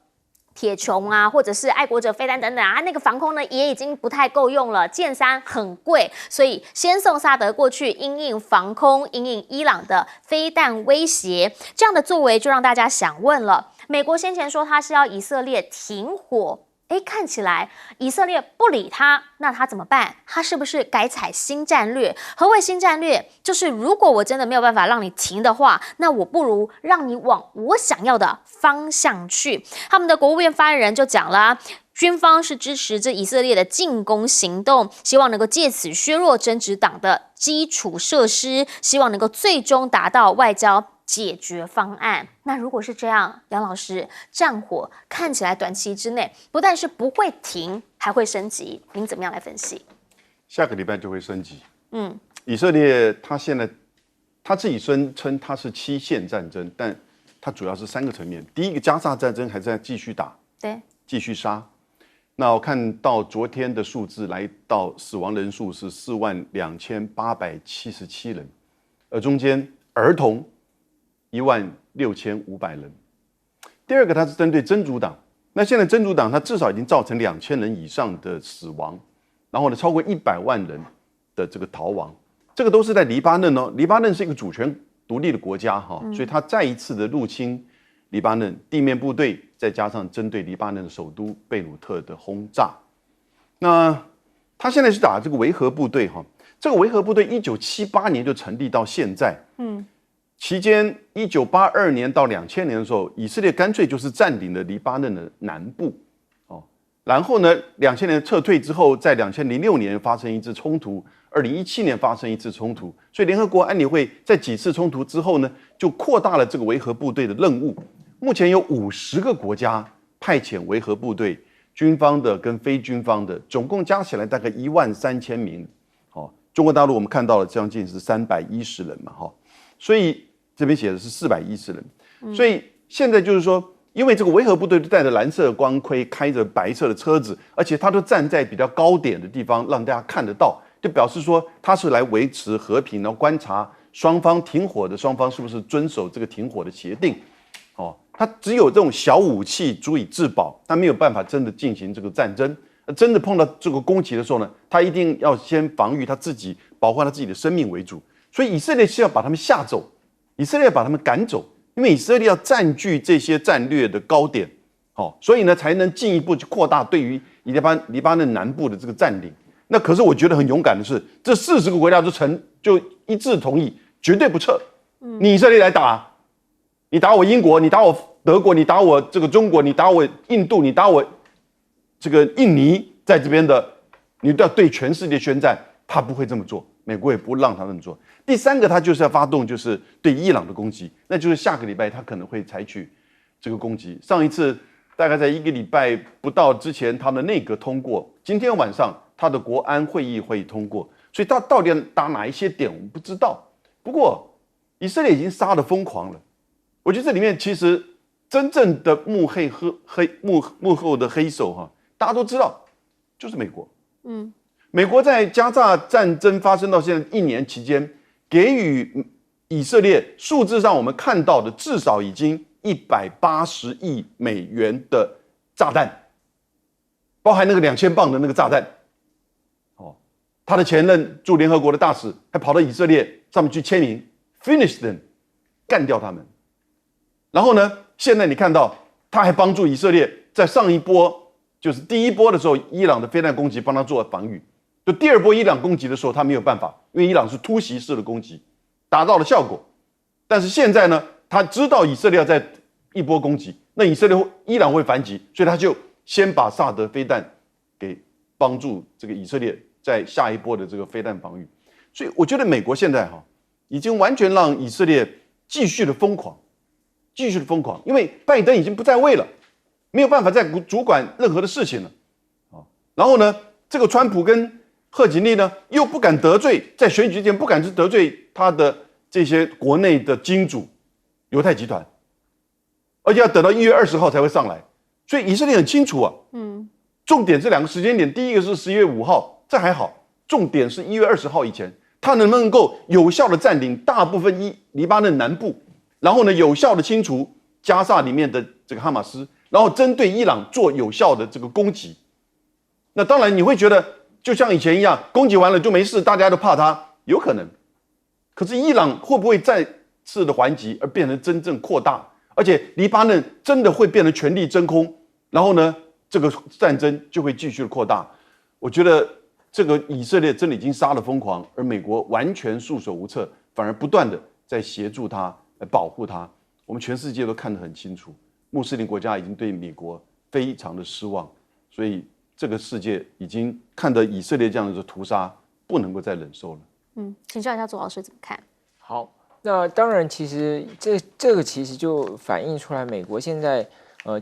Speaker 5: 铁穹啊，或者是爱国者飞弹等等啊，那个防空呢也已经不太够用了，剑3很贵，所以先送萨德过去，因应防空，因应伊朗的飞弹威胁。这样的作为就让大家想问了，美国先前说他是要以色列停火，看起来以色列不理他，那他怎么办？他是不是改采新战略？何谓新战略？就是如果我真的没有办法让你停的话，那我不如让你往我想要的方向去。他们的国务院发言人就讲了，军方是支持这以色列的进攻行动，希望能够借此削弱真主党的基础设施，希望能够最终达到外交解决方案。那如果是这样，杨老师，战火看起来短期之内不但是不会停，还会升级，您怎么样来分析？
Speaker 6: 下个礼拜就会升级。以色列他现在他自己声称他是7线战争，但它主要是3个层面。第一个，加沙战争还在继续打，
Speaker 5: 对，
Speaker 6: 继续杀。那我看到昨天的数字来到死亡人数是42877人，而中间儿童16500人。第二个，它是针对真主党。那现在真主党它至少已经造成2000人以上的死亡，然后呢，超过100万人的这个逃亡。这个都是在黎巴嫩哦，黎巴嫩是一个主权独立的国家哈，所以他再一次的入侵黎巴嫩，地面部队再加上针对黎巴嫩的首都贝鲁特的轰炸。那他现在是打这个维和部队哈，这个维和部队1978年就成立到现在，期间1982年到2000年的时候，以色列干脆就是占领了黎巴嫩的南部。然后呢，2000年撤退之后，在2006年发生一次冲突，2017年发生一次冲突，所以联合国安理会在几次冲突之后呢，就扩大了这个维和部队的任务。目前有50个国家派遣维和部队，军方的跟非军方的，总共加起来大概13000名。中国大陆我们看到了将近是310人嘛，所以这边写的是410人。所以现在就是说，因为这个维和部队都带着蓝色光盔，开着白色的车子，而且他都站在比较高点的地方，让大家看得到，就表示说他是来维持和平，然后观察双方停火的双方是不是遵守这个停火的协定。他只有这种小武器足以自保，他没有办法真的进行这个战争。真的碰到这个攻击的时候呢，他一定要先防御他自己，保护他自己的生命为主。所以以色列是要把他们吓走，以色列要把他们赶走。因为以色列要占据这些战略的高点，所以呢才能进一步去扩大对于黎巴嫩南部的这个占领。那可是我觉得很勇敢的是，这40个国家就一致同意，绝对不撤。你以色列来打，你打我英国，你打我德国，你打我这个中国，你打我印度，你打我这个印尼，在这边的，你都要对全世界宣战。他不会这么做，美国也不让他这么做。第3个，他就是要发动就是对伊朗的攻击，那就是下个礼拜他可能会采取这个攻击。上一次大概在1个礼拜不到之前，他的内阁通过，今天晚上他的国安会议会通过，所以他到底打哪一些点我们不知道。不过以色列已经杀得疯狂了，我觉得这里面其实真正的幕后的黑手大家都知道，就是美国。美国在加沙战争发生到现在1年期间，给予以色列数字上我们看到的至少已经180亿美元的炸弹，包含那个2000磅的那个炸弹。他的前任驻联合国的大使还跑到以色列上面去签名 ，finish them， 干掉他们。然后呢，现在你看到他还帮助以色列在上一波，就是第1波的时候，伊朗的飞弹攻击帮他做防御。就第2波伊朗攻击的时候，他没有办法，因为伊朗是突袭式的攻击，达到了效果。但是现在呢，他知道以色列要在一波攻击，那伊朗会反击，所以他就先把萨德飞弹给帮助这个以色列在下一波的这个飞弹防御。所以我觉得美国现在已经完全让以色列继续的疯狂，因为拜登已经不在位了，没有办法再主管任何的事情了。然后呢，这个川普跟贺锦丽呢，又不敢得罪，在选举之前不敢去得罪他的这些国内的金主犹太集团，而且要等到1月20号才会上来，所以以色列很清楚重点这2个时间点，第一个是11月5号，这还好，重点是1月20号以前，他能不能够有效的占领大部分黎巴嫩南部，然后呢，有效的清除加沙里面的这个哈马斯，然后针对伊朗做有效的这个攻击。那当然你会觉得就像以前一样，攻击完了就没事，大家都怕他，有可能。可是伊朗会不会再次的还击而变成真正扩大？而且黎巴嫩真的会变成全力真空，然后呢，这个战争就会继续的扩大。我觉得这个以色列真的已经杀得疯狂，而美国完全束手无策，反而不断的在协助他来保护他。我们全世界都看得很清楚，穆斯林国家已经对美国非常的失望，所以这个世界已经看得以色列这样的屠杀不能够再忍受了。
Speaker 5: 请教一下左老师怎么看？
Speaker 7: 好，那当然，其实这个其实就反映出来，美国现在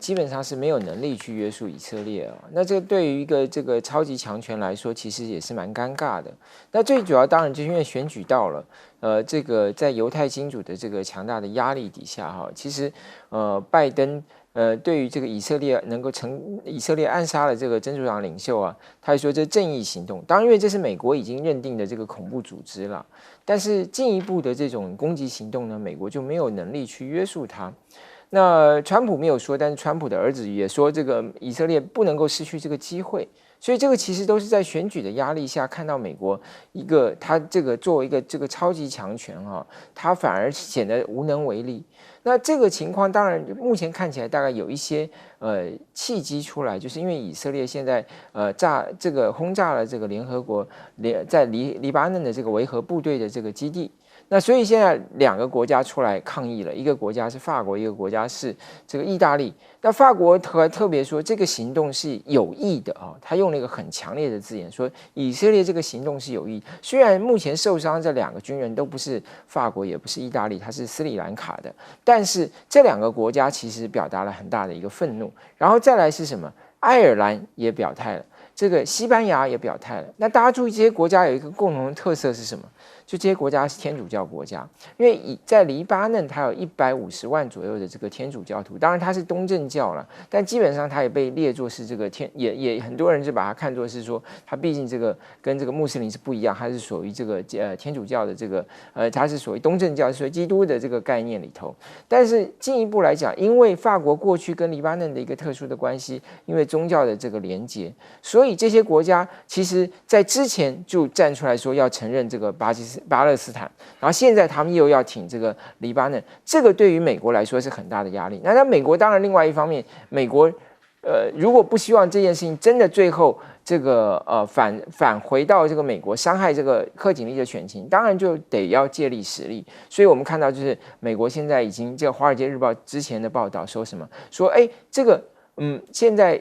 Speaker 7: 基本上是没有能力去约束以色列啊。那这对于一个这个超级强权来说，其实也是蛮尴尬的。那最主要当然就是因为选举到了，这个在犹太金主的这个强大的压力底下哈，其实拜登。对于这个以色列能够以色列暗杀了这个真主党领袖啊，他说这正义行动，当然因为这是美国已经认定的这个恐怖组织了，但是进一步的这种攻击行动呢，美国就没有能力去约束它。那川普没有说，但是川普的儿子也说，这个以色列不能够失去这个机会，所以这个其实都是在选举的压力下，看到美国他这个作为一个这个超级强权啊，他反而显得无能为力。那这个情况当然目前看起来大概有一些契机出来，就是因为以色列现在轰炸了这个联合国在黎巴嫩的这个维和部队的这个基地。那所以现在2个国家出来抗议了，一个国家是法国，一个国家是这个意大利。那法国特别说这个行动是有意的啊，他用了一个很强烈的字眼，说以色列这个行动是有意。虽然目前受伤这2个军人都不是法国，也不是意大利，他是斯里兰卡的，但是这2个国家其实表达了很大的一个愤怒。然后再来是什么？爱尔兰也表态了，这个西班牙也表态了。那大家注意，这些国家有一个共同的特色是什么？就这些国家是天主教国家，因为在黎巴嫩，它有150万左右的这个天主教徒，当然它是东正教了，但基本上它也被列作是这个也很多人就把它看作是说，它毕竟这个跟这个穆斯林是不一样，它是属于这个天主教的这个它是属于东正教，属于基督的这个概念里头。但是进一步来讲，因为法国过去跟黎巴嫩的一个特殊的关系，因为宗教的这个连结，所以这些国家其实在之前就站出来说要承认这个巴勒斯坦，然后现在他们又要挺这个黎巴嫩，这个对于美国来说是很大的压力。那美国当然另外一方面，美国如果不希望这件事情真的最后这个返回到这个美国伤害这个贺锦丽的选情，当然就得要借力使力。所以我们看到就是美国现在已经这个《华尔街日报》之前的报道说什么？说这个现在。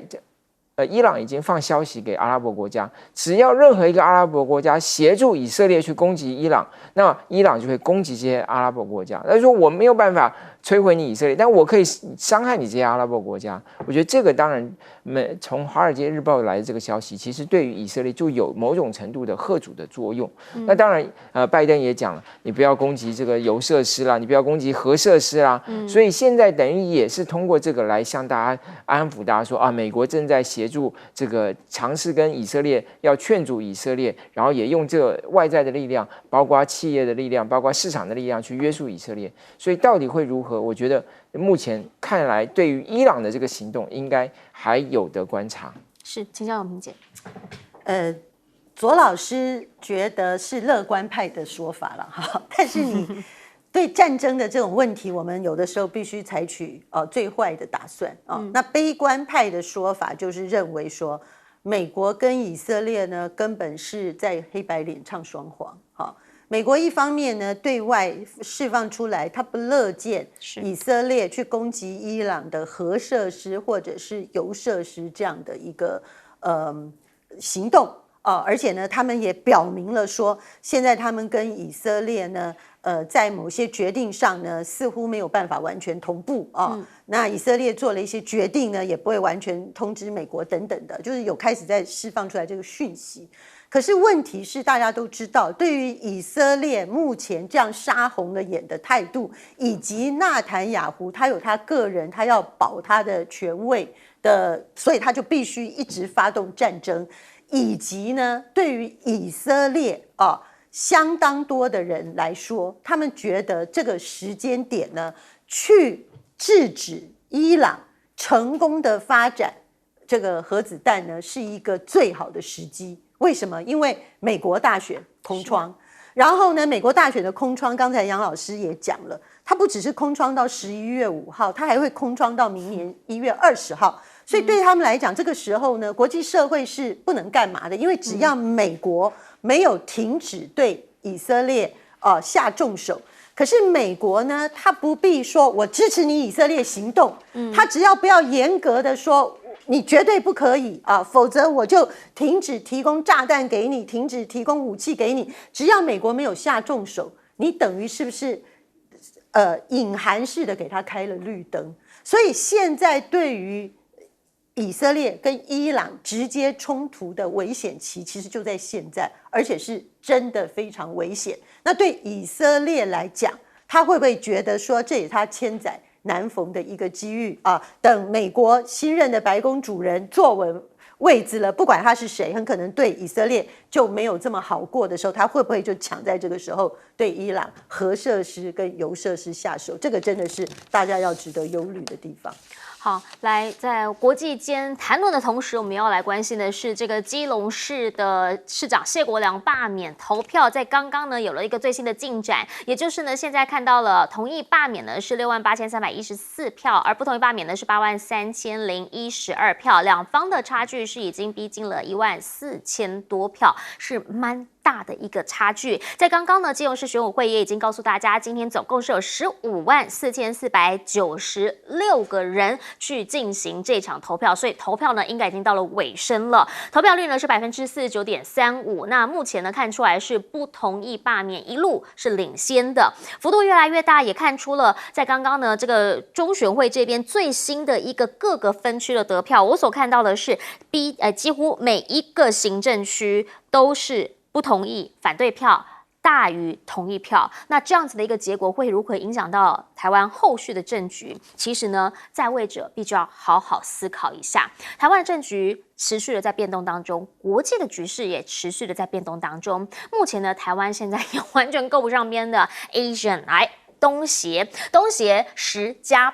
Speaker 7: 伊朗已经放消息给阿拉伯国家，只要任何一个阿拉伯国家协助以色列去攻击伊朗，那伊朗就会攻击这些阿拉伯国家。他说我没有办法摧毁你以色列，但我可以伤害你这些阿拉伯国家。我觉得这个当然，从《华尔街日报》来的这个消息，其实对于以色列就有某种程度的吓阻的作用。那当然，拜登也讲了，你不要攻击这个油设施啦，你不要攻击核设施啦。所以现在等于也是通过这个来向大家安抚大家说美国正在协助这个尝试跟以色列要劝阻以色列，然后也用这个外在的力量，包括企业的力量，包括市场的力量去约束以色列。所以到底会如何？我觉得目前看来，对于伊朗的这个行动，应该还有得观察。
Speaker 5: 是，请教永平姐。
Speaker 8: 左老师觉得是乐观派的说法了哈，但是你对战争的这种问题，我们有的时候必须采取最坏的打算那悲观派的说法就是认为说，美国跟以色列呢根本是在黑白脸唱双簧美国一方面呢对外释放出来，他不乐见以色列去攻击伊朗的核设施或者是油设施这样的一个行动而且呢，他们也表明了说，现在他们跟以色列呢，在某些决定上呢，似乎没有办法完全同步那以色列做了一些决定呢，也不会完全通知美国等等的，就是有开始在释放出来这个讯息。可是问题是，大家都知道，对于以色列目前这样杀红了眼的态度，以及纳坦雅胡他有他个人他要保他的权位的，所以他就必须一直发动战争。以及呢，对于以色列相当多的人来说，他们觉得这个时间点呢，去制止伊朗成功的发展这个核子弹呢，是一个最好的时机。为什么？因为美国大选空窗，然后呢，美国大选的空窗，刚才杨老师也讲了，它不只是空窗到11月5号，它还会空窗到明年1月20号。所以对他们来讲，这个时候呢，国际社会是不能干嘛的，因为只要美国没有停止对以色列下重手，可是美国呢，他不必说我支持你以色列行动，他只要不要严格的说你绝对不可以否则我就停止提供炸弹给你，停止提供武器给你，只要美国没有下重手，你等于是不是隐含式的给他开了绿灯？所以现在对于以色列跟伊朗直接冲突的危险期，其实就在现在，而且是真的非常危险。那对以色列来讲，他会不会觉得说这也是他千载难逢的一个机遇啊？等美国新任的白宫主人坐稳位置了，不管他是谁，很可能对以色列就没有这么好过的时候，他会不会就抢在这个时候对伊朗核设施跟铀设施下手？这个真的是大家要值得忧虑的地方。
Speaker 5: 好，来在国际间谈论的同时，我们要来关心的是这个基隆市的市长谢国良罢免投票，在刚刚呢有了一个最新的进展，也就是呢现在看到了同意罢免呢是68314票，而不同意罢免呢是83012票，两方的差距是已经逼近了14000多票，是蛮大的一个差距。在刚刚呢，基隆市选委会也已经告诉大家，今天总共是有154496个人去进行这场投票，所以投票呢应该已经到了尾声了。投票率呢是49.35%，那目前呢看出来是不同意罢免一路是领先的，幅度越来越大，也看出了在刚刚呢这个中选会这边最新的一个各个分区的得票，我所看到的是几乎每一个行政区都是不同意反对票大于同意票，那这样子的一个结果会如何影响到台湾后续的政局？其实呢，在位者必须要好好思考一下。台湾的政局持续的在变动当中，国际的局势也持续的在变动当中。目前呢，台湾现在也完全够不上边的 Asian 来东协10+8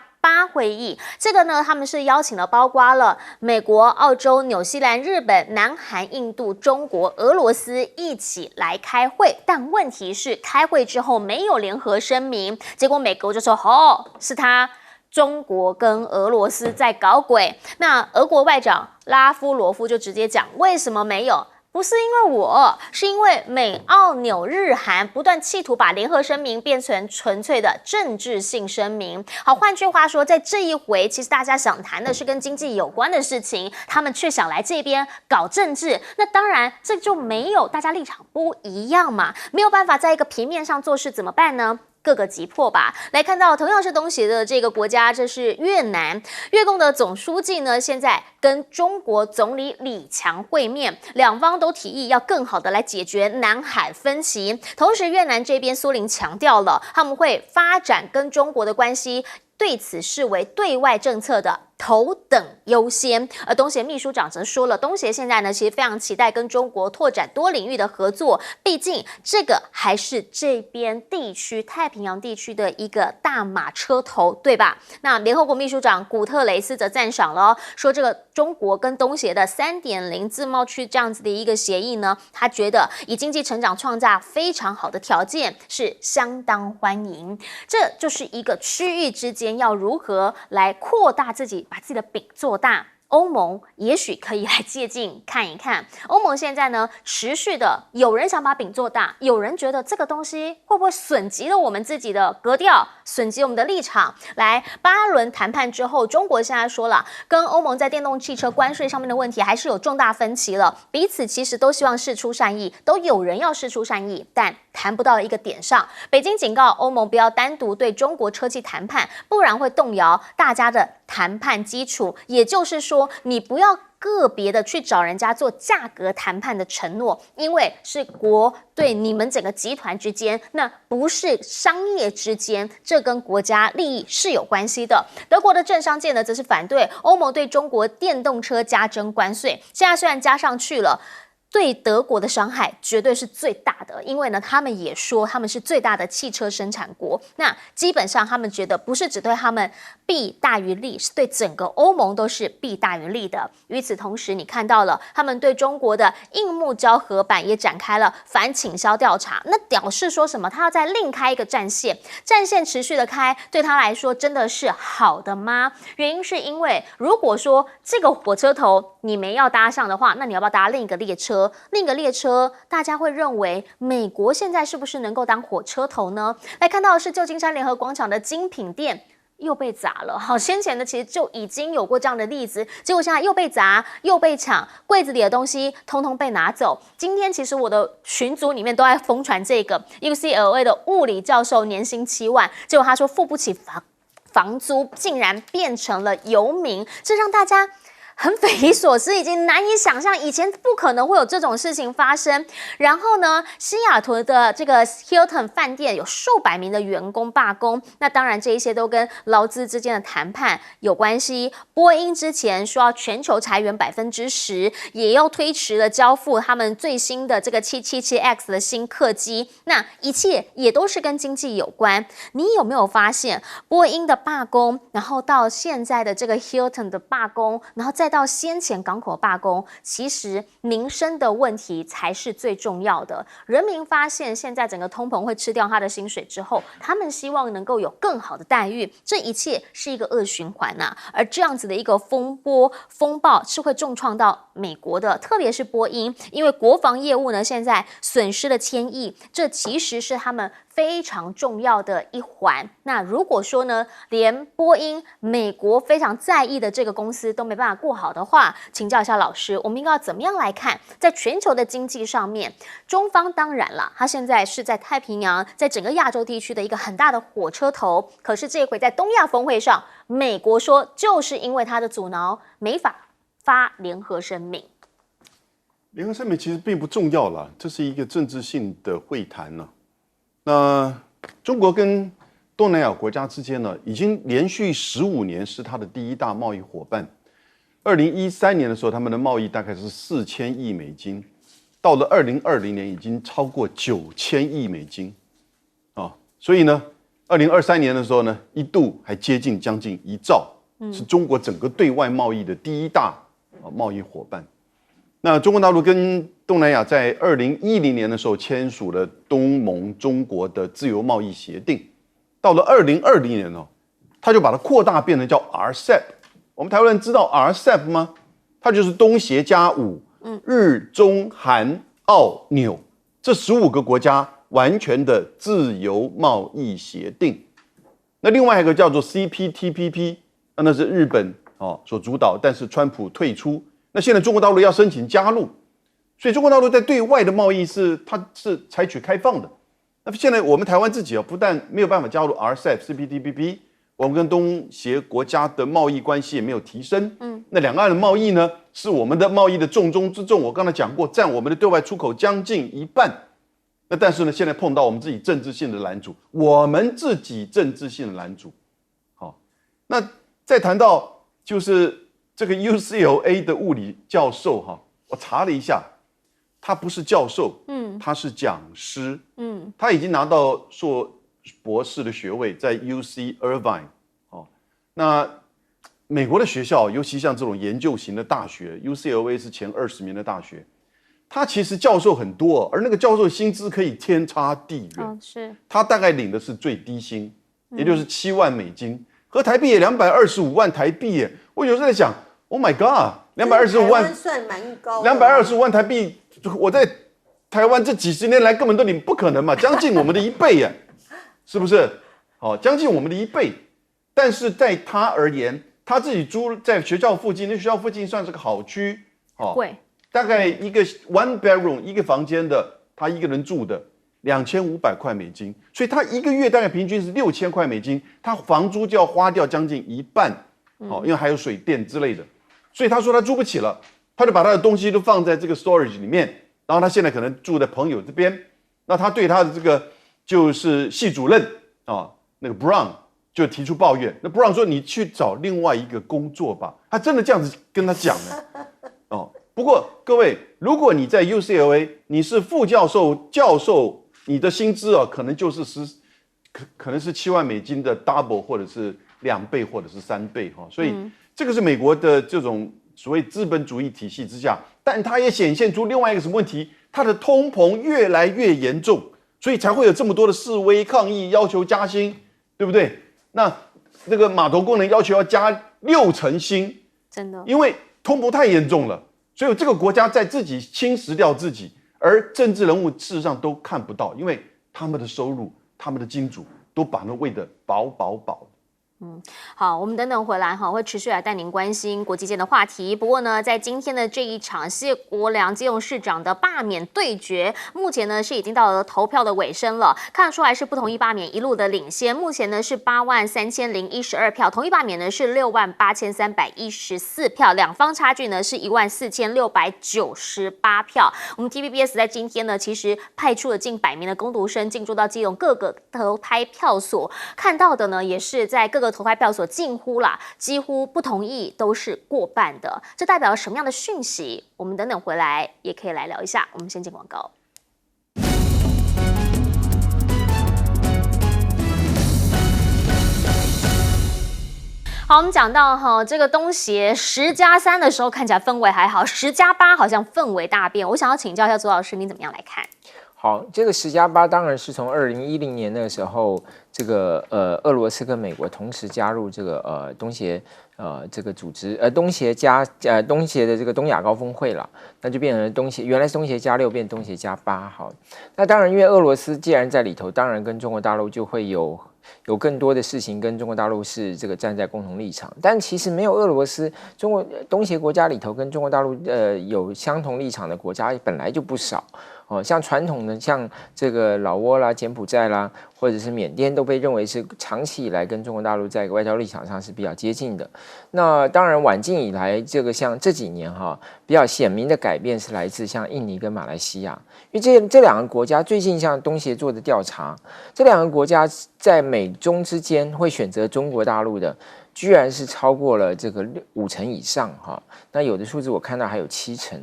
Speaker 5: 会议，这个呢，他们是邀请了包括了美国、澳洲、纽西兰、日本、南韩、印度、中国、俄罗斯一起来开会，但问题是开会之后没有联合声明，结果美国就说是他中国跟俄罗斯在搞鬼，那俄国外长拉夫罗夫就直接讲为什么没有？不是因为我，是因为美、澳、纽、日、韩不断企图把联合声明变成纯粹的政治性声明。好，换句话说，在这一回，其实大家想谈的是跟经济有关的事情，他们却想来这边搞政治。那当然，这就没有大家立场不一样嘛，没有办法在一个平面上做事，怎么办呢？各个击破吧。来看到同样是东协的这个国家，这是越南。越共的总书记呢，现在跟中国总理李强会面，两方都提议要更好的来解决南海分歧。同时，越南这边苏林强调了，他们会发展跟中国的关系，对此视为对外政策的头等优先。而东协秘书长则说了，东协现在呢其实非常期待跟中国拓展多领域的合作，毕竟这个还是这边地区太平洋地区的一个大马车头，对吧？那联合国秘书长古特雷斯则赞赏了，说这个中国跟东协的3.0自贸区这样子的一个协议呢，他觉得以经济成长创造非常好的条件，是相当欢迎。这就是一个区域之间要如何来扩大自己，把自己的饼做大。欧盟也许可以来借鉴看一看。欧盟现在呢，持续的有人想把饼做大，有人觉得这个东西会不会损及了我们自己的格调，损及我们的立场。来8轮谈判之后，中国现在说了，跟欧盟在电动汽车关税上面的问题还是有重大分歧了，彼此其实都希望释出善意，都有人要释出善意，但谈不到一个点上。北京警告欧盟不要单独对中国车企谈判，不然会动摇大家的谈判基础。也就是说，你不要个别的去找人家做价格谈判的承诺，因为是国对你们整个集团之间，那不是商业之间，这跟国家利益是有关系的。德国的政商界呢，则是反对欧盟对中国电动车加征关税，现在虽然加上去了，对德国的伤害绝对是最大的，因为呢，他们也说他们是最大的汽车生产国。那基本上他们觉得不是只对他们弊大于利，是对整个欧盟都是弊大于利的。与此同时，你看到了他们对中国的硬木胶合板也展开了反倾销调查。那表示说什么？他要再另开一个战线，战线持续的开，对他来说真的是好的吗？原因是因为如果说这个火车头你没要搭上的话，那你要不要搭另一个列车？另一个列车，大家会认为美国现在是不是能够当火车头呢？来看到的是旧金山联合广场的精品店又被砸了。好，先前呢其实就已经有过这样的例子，结果现在又被砸又被抢，柜子里的东西通通被拿走。今天其实我的群组里面都在疯传这个 UCLA 的物理教授年薪7万，结果他说付不起房租竟然变成了游民，这让大家很匪夷所思，已经难以想象，以前不可能会有这种事情发生。然后呢，西雅图的这个 Hilton 饭店有数百名的员工罢工，那当然这一些都跟劳资之间的谈判有关系。波音之前说要全球裁员10%，也要推迟了交付他们最新的这个777X 的新客机，那一切也都是跟经济有关。你有没有发现波音的罢工，然后到现在的这个 Hilton 的罢工，然后再到先前港口罢工，其实民生的问题才是最重要的。人民发现现在整个通膨会吃掉他的薪水之后，他们希望能够有更好的待遇，这一切是一个恶循环啊。而这样子的一个风暴是会重创到美国的，特别是波音，因为国防业务呢现在损失了1000亿，这其实是他们非常重要的一环。那如果说呢，连波音美国非常在意的这个公司都没办法过好的话，请教一下老师，我们应该要怎么样来看在全球的经济上面？中方当然啦，它现在是在太平洋，在整个亚洲地区的一个很大的火车头，可是这回在东亚峰会上，美国说就是因为它的阻挠，没法发联合声明。
Speaker 6: 联合声明其实并不重要了，这是一个政治性的会谈呢。那中国跟东南亚国家之间呢，已经连续15年是它的第一大贸易伙伴。2013年的时候，他们的贸易大概是4000亿美金，到了2020年已经超过9000亿美金啊。所以呢，2023年的时候呢，一度还接近将近1兆，是中国整个对外贸易的第一大贸易伙伴。那中国大陆跟东南亚在2010年的时候签署了东盟中国的自由贸易协定，到了2020年哦，他就把它扩大变成叫 RCEP。我们台湾人知道 RCEP 吗？它就是东协加5，日中韩澳纽这15个国家完全的自由贸易协定。那另外一个叫做 CPTPP， 那是日本所主导，但是川普退出。那现在中国大陆要申请加入，所以中国大陆在对外的贸易它是采取开放的。那现在我们台湾自己不但没有办法加入 RCEP、CPTPP， 我们跟东协国家的贸易关系也没有提升。那两岸的贸易呢，是我们的贸易的重中之重。我刚才讲过，占我们的对外出口将近1半。那但是呢，现在碰到我们自己政治性的拦阻，好，那再谈到就是这个 UCLA 的物理教授我查了一下，他不是教授，他是讲师，他已经拿到博士的学位，在 UC Irvine。那美国的学校，尤其像这种研究型的大学 ，UCLA 是前20名的大学，他其实教授很多，而那个教授薪资可以天差地远。
Speaker 5: 是，
Speaker 6: 他大概领的是最低薪，也就是7万美金，合台币也225万台币耶。我有时候在想 ，Oh my God，225万
Speaker 8: 算蛮高的
Speaker 6: ，225万台币，我在台湾这几十年来根本都领不可能嘛，将近我们的1倍耶，是不是？将近我们的1倍。但是在他而言，他自己租在学校附近，那学校附近算是个好区，
Speaker 5: 贵，
Speaker 6: 大概一个 one bedroom 一个房间的，他一个人住的2500块美金，所以他一个月大概平均是6000块美金，他房租就要花掉将近1半，因为还有水电之类的，所以他说他租不起了，他就把他的东西都放在这个 storage 里面，然后他现在可能住在朋友这边，那他对他的这个就是系主任那个 Brown 就提出抱怨，那 Brown 说你去找另外一个工作吧，他真的这样子跟他讲了。不过各位，如果你在 UCLA 你是副教授、教授，你的薪资可能就是可能是7万美金的 double， 或者是2倍，或者是3倍所以这个是美国的这种所谓资本主义体系之下，但它也显现出另外一个什么问题？它的通膨越来越严重，所以才会有这么多的示威抗议，要求加薪，对不对？那这个码头工人要求要加60%薪，
Speaker 5: 真的，
Speaker 6: 因为通膨太严重了，所以这个国家在自己侵蚀掉自己，而政治人物事实上都看不到，因为他们的收入、他们的金主都把那喂得饱饱饱。
Speaker 5: 好，我们等等回来会持续来带您关心国际间的话题。不过呢，在今天的这一场谢国良基隆市长的罢免对决，目前呢是已经到了投票的尾声了，看得出来是不同意罢免一路的领先。目前呢是83012票，同意罢免呢是68314票，两方差距呢是14698票。我们 TVBS 在今天呢，其实派出了近100名的工读生进驻到基隆各个投开票所，看到的呢也是在各个投开票所几乎不同意都是过半的，这代表了什么样的讯息？我们等等回来也可以来聊一下。我们先进广告。好，我们讲到这个东协10+3的时候，看起来氛围还好，10+8好像氛围大变。我想要请教一下左老师，你怎么样来看？
Speaker 7: 好，这个10+8当然是从2010年那个时候，这个俄罗斯跟美国同时加入这个东协这个组织东协的这个东亚高峰会了，那就变成东协，原来是东协+6变东协+8。好，那当然因为俄罗斯既然在里头，当然跟中国大陆就会有更多的事情跟中国大陆是这个站在共同立场，但其实没有俄罗斯，东协国家里头跟中国大陆有相同立场的国家本来就不少。像传统的像这个老挝啦、柬埔寨啦，或者是缅甸，都被认为是长期以来跟中国大陆在外交立场上是比较接近的。那当然，晚近以来，这个像这几年比较显明的改变是来自像印尼跟马来西亚，因为这两个国家最近像东协做的调查，这两个国家在美中之间会选择中国大陆的，居然是超过了这个50%以上那有的数字我看到还有70%，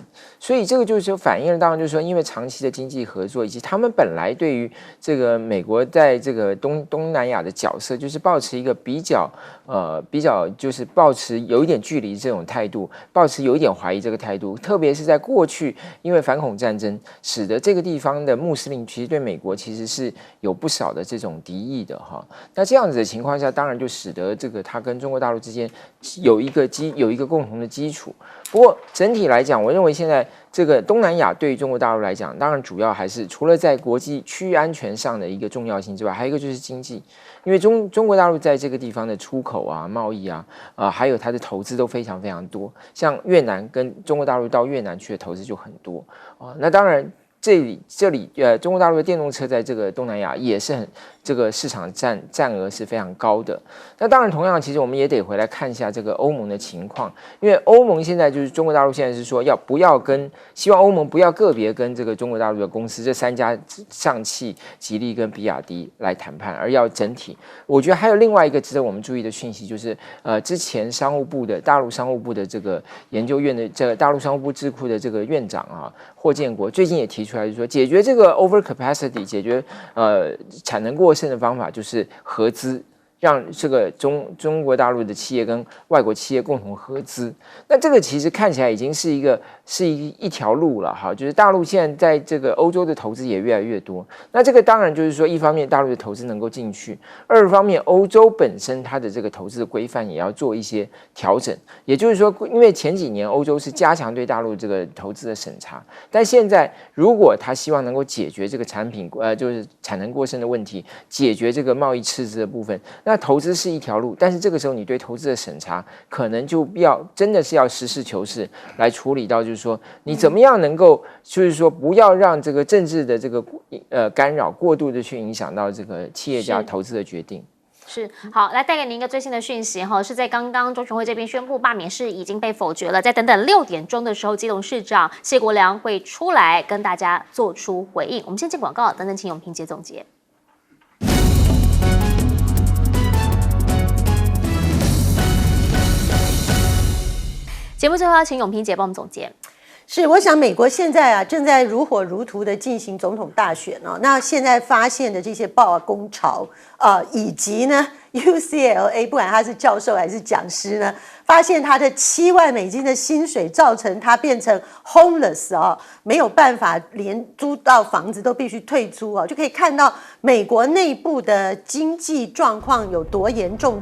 Speaker 7: 所以这个就是反映了，当然就是说，因为长期的经济合作，以及他们本来对于这个美国在这个东南亚的角色，就是抱持一个比较就是抱持有一点距离这种态度，抱持有一点怀疑这个态度，特别是在过去因为反恐战争，使得这个地方的穆斯林其实对美国其实是有不少的这种敌意的那这样子的情况下，当然就使得这个他跟中国大陆之间有一个共同的基础。不过整体来讲，我认为现在这个东南亚对于中国大陆来讲，当然主要还是除了在国际区域安全上的一个重要性之外，还有一个就是经济，因为中国大陆在这个地方的出口啊、贸易啊，还有它的投资都非常非常多，像越南跟中国大陆到越南去的投资就很多那当然。这里中国大陆的电动车在这个东南亚也是这个市场占额是非常高的。那当然，同样其实我们也得回来看一下这个欧盟的情况，因为欧盟现在就是中国大陆现在是说希望欧盟不要个别跟这个中国大陆的公司这3家上汽、吉利跟比亚迪来谈判，而要整体。我觉得还有另外一个值得我们注意的讯息，就是之前大陆商务部的这个研究院的这个大陆商务部智库的这个院长霍建国最近也提出来，就是说解决这个 over capacity， 解决产能过剩的方法就是合资，让这个中国大陆的企业跟外国企业共同合资。那这个其实看起来已经是一条路了就是大陆现在在这个欧洲的投资也越来越多。那这个当然就是说，一方面大陆的投资能够进去，二方面欧洲本身它的这个投资的规范也要做一些调整。也就是说，因为前几年欧洲是加强对大陆这个投资的审查，但现在如果他希望能够解决这个就是产能过剩的问题，解决这个贸易赤字的部分，那投资是一条路，但是这个时候你对投资的审查可能就真的是要实事求是来处理到，就是说你怎么样能够，就是说不要让这个政治的这个干扰过度的去影响到这个企业家投资的决定。
Speaker 5: 是好，来带给您一个最新的讯息是在刚刚中选会这边宣布罢免是已经被否决了，在等等6点钟的时候，基隆市长谢国良会出来跟大家做出回应。我们先进广告，等等请永平姐总结。节目最后要请永平姐帮我们总结。
Speaker 8: 是，我想美国现在正在如火如荼的进行总统大选那现在发现的这些罢工潮以及呢 UCLA 不管他是教授还是讲师呢，发现他的7万美金的薪水造成他变成 homeless 没有办法连租到房子都必须退租就可以看到美国内部的经济状况有多严重。